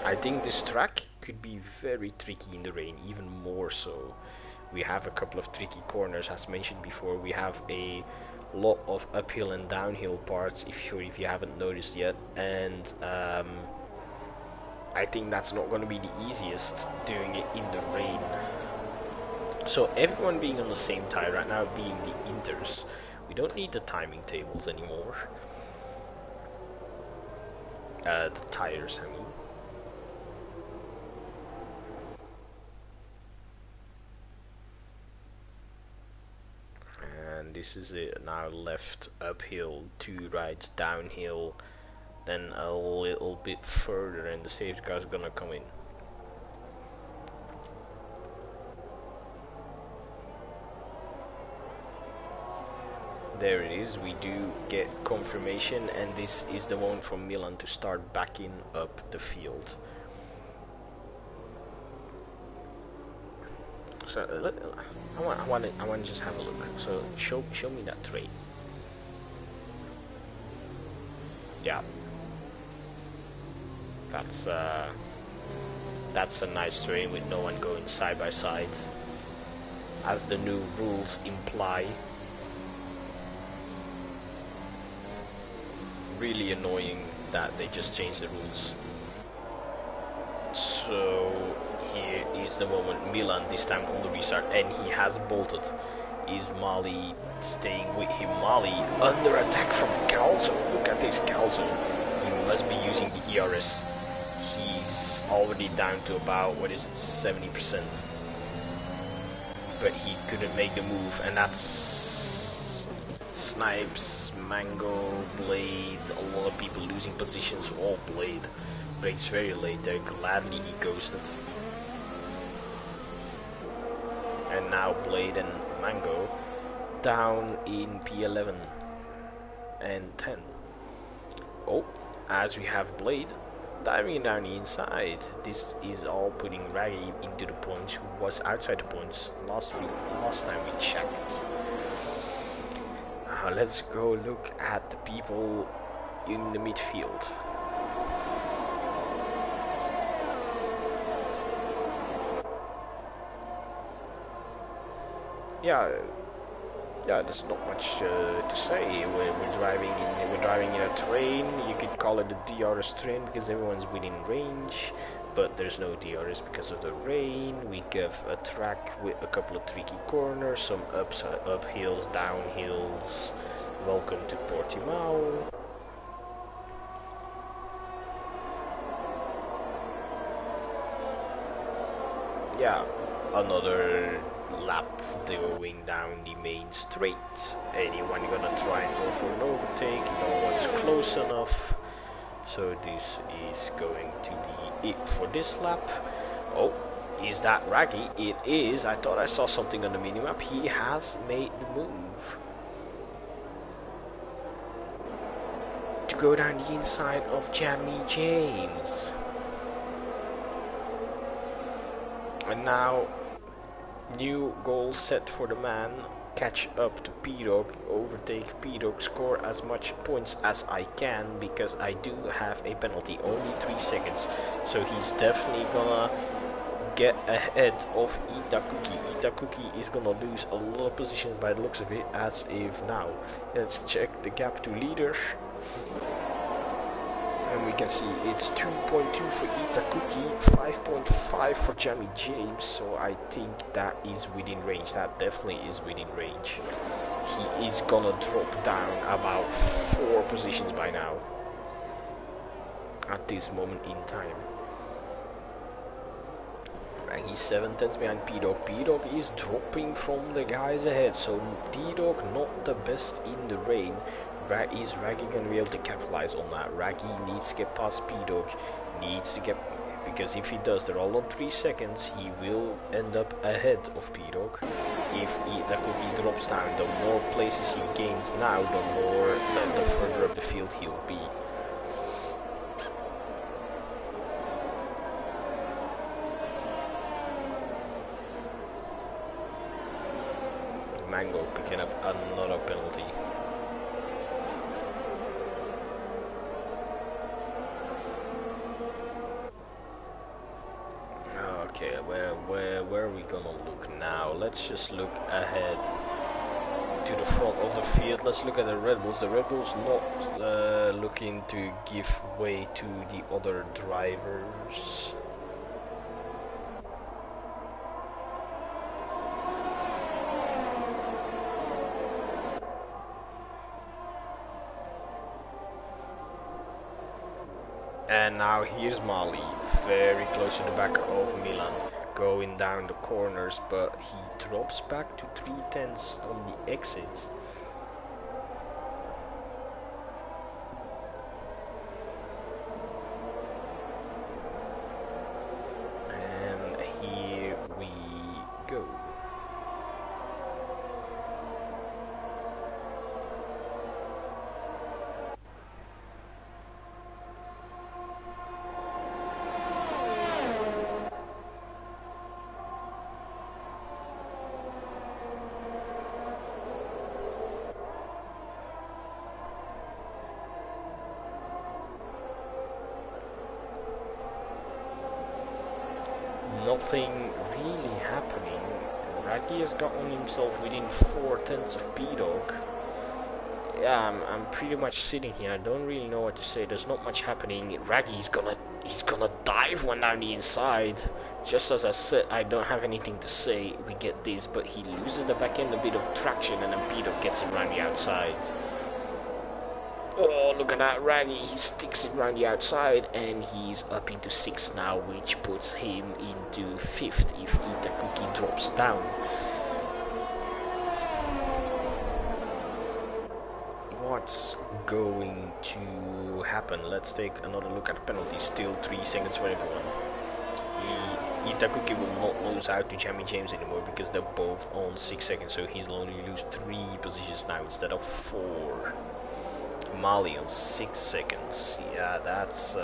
I think this track could be very tricky in the rain, even more so. We have a couple of tricky corners, as mentioned before. We have a lot of uphill and downhill parts, if you haven't noticed yet, and I think that's not going to be the easiest, doing it in the rain. So everyone being on the same tire right now, being the Inters, we don't need the timing tables anymore. The tires, I mean. time. This is it. Now left uphill, 2 rights downhill, then a little bit further, and the safety car is gonna come in. There it is. We do get confirmation, and this is the moment for Milan to start backing up the field. So I want to just have a look. So show me that train. Yeah, that's a nice train with no one going side by side, as the new rules imply. Really annoying that they just changed the rules. So here is the moment. Milan this time on the restart, and he has bolted. Is Mali staying with him? Mali under attack from Calzo. Look at this Calzo. He must be using the ERS. He's already down to about, what is it, 70%. But he couldn't make the move, and that's Snipes, Mango, Blade, a lot of people losing positions, all Blade. But it's very late there, gladly he ghosted. And now Blade and Mango down in P11 and 10. Oh, as we have Blade diving down the inside. This is all putting Raggy into the points, who was outside the points last time we checked. Now let's go look at the people in the midfield. Yeah, there's not much to say. We're driving in a train. You could call it a DRS train because everyone's within range, but there's no DRS because of the rain. We have a track with a couple of tricky corners, some uphills, downhills. Welcome to Portimao. Yeah, another lap going down the main straight. Anyone gonna try and go for an overtake? No one's close enough. So this is going to be it for this lap. Oh, is that Raggy? It is. I thought I saw something on the minimap. He has made the move to go down the inside of Jamie James. And now new goal set for the man. Catch up to P-Dog, overtake P-Dog, score as much points as I can, because I do have a penalty, only 3 seconds. So he's definitely gonna get ahead of Itakuki. Itakuki is gonna lose a lot of positions by the looks of it, as if now. Let's check the gap to leaders. And we can see it's 2.2 for Itakuki, 5.5 for Jamie James, so I think that is within range. That definitely is within range. He is gonna drop down about 4 positions by now, at this moment in time. He's 7/10 behind P-Dog. P-Dog is dropping from the guys ahead, so D-Dog not the best in the rain. Is Raggy going to be able to capitalize on that? Raggy needs to get past P-Dog, needs to get, because if he does, they're all on 3 seconds, he will end up ahead of P-Dog. If Itakuki drops down, the more places he gains now, the further up the field he'll be. Mango picking up another penalty. Okay, where are we gonna look now? Let's just look ahead to the front of the field. Let's look at the Red Bulls. The Red Bulls not looking to give way to the other drivers. And now here's Mali, very close to the back of Milan, going down the corners, but he drops back to 3/10 on the exit. And here we go. Nothing really happening. Raggy has gotten himself within 4/10 of B-Dog. Yeah, I'm pretty much sitting here. I don't really know what to say. There's not much happening. Raggy's gonna dive one down the inside. Just as I said, I don't have anything to say. We get this, but he loses the back end, a bit of traction, and then B-Dog gets it around the outside. Oh, look at that, Raggy. He sticks it around the outside, and he's up into 6th now, which puts him into 5th if Itakuki drops down. What's going to happen? Let's take another look at the penalty. Still 3 seconds for everyone. Itakuki will not lose out to Jamie James anymore because they're both on 6 seconds, so he'll only lose 3 positions now instead of 4. Mali on 6 seconds. Yeah, that's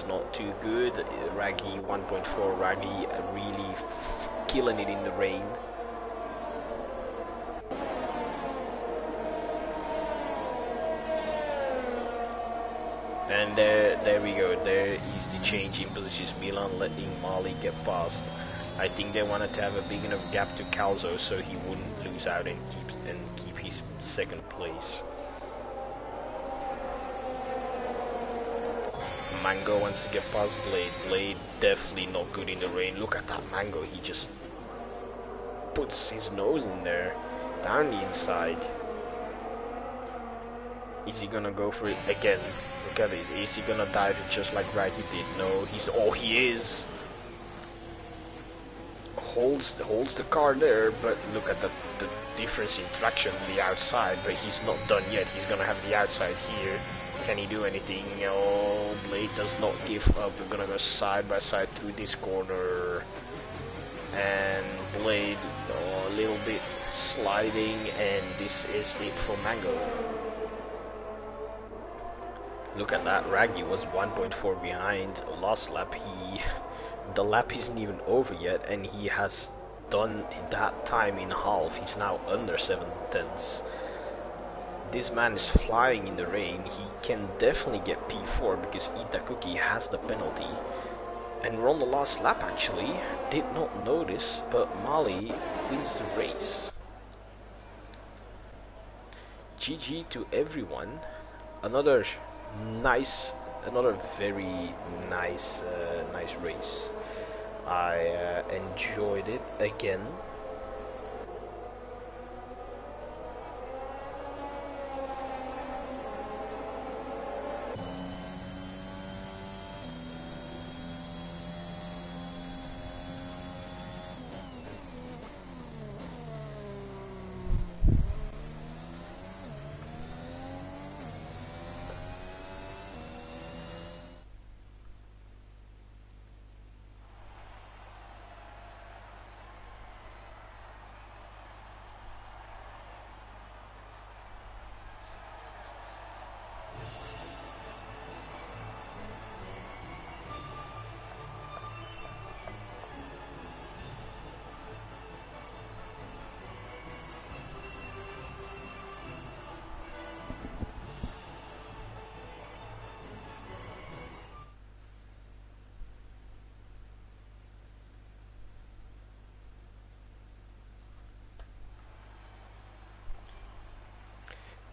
not too good. Raggy 1.4. Raggy really killing it in the rain. And there we go. There is the change in positions. Milan letting Mali get past. I think they wanted to have a big enough gap to Calzo so he wouldn't lose out and keep his 2nd place. Mango wants to get past Blade. Blade definitely not good in the rain. Look at that Mango. He just puts his nose in there, down the inside. Is he gonna go for it again? Look at it. Is he gonna dive it just like Raggy did? No, he is. Holds the car there, but look at the difference in traction on the outside. But he's not done yet. He's gonna have the outside here. Can he do anything? Oh, Blade does not give up. We're gonna go side by side through this corner. And Blade a little bit sliding, and this is it for Mango. Look at that. Raggy was 1.4 behind last lap. The lap isn't even over yet, and he has done that time in half. He's now under 7/10. This man is flying in the rain. He can definitely get P4 because Itakuki has the penalty. And we're on the last lap actually. Did not notice, but Mali wins the race. GG to everyone. Another very nice race. I enjoyed it again.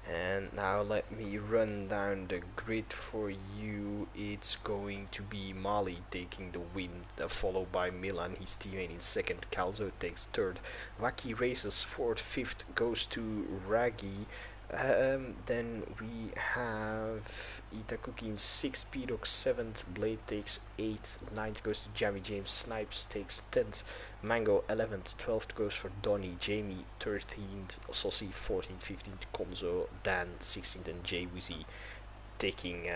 And now let me run down the grid for you. It's going to be Mali taking the win, followed by Milan, his teammate in 2nd. Calzo takes 3rd. Wacky races 4th. 5th goes to Raggy. Then we have Itakuki in 6th, Pidok 7th, Blade takes 8th, 9th goes to Jamie James, Snipes takes 10th, Mango 11th, 12th goes for Donny, Jamie 13th, Saucy 14th, 15th, Komzo, Dan 16th, and Jay Wizzy taking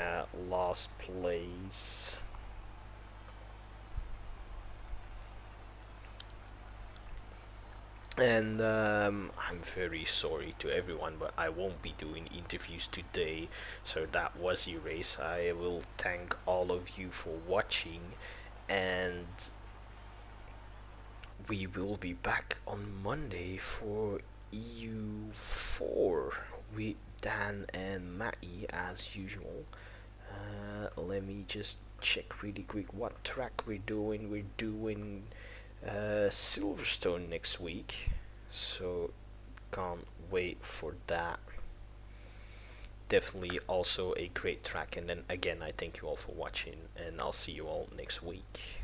last place. And I'm very sorry to everyone, but I won't be doing interviews today. So that was your race. I will thank all of you for watching, and we will be back on Monday for EU4 with Dan and Matty as usual. Let me just check really quick what track we're doing. We're doing Silverstone next week, so can't wait for that. Definitely also a great track. And then again, I thank you all for watching, and I'll see you all next week.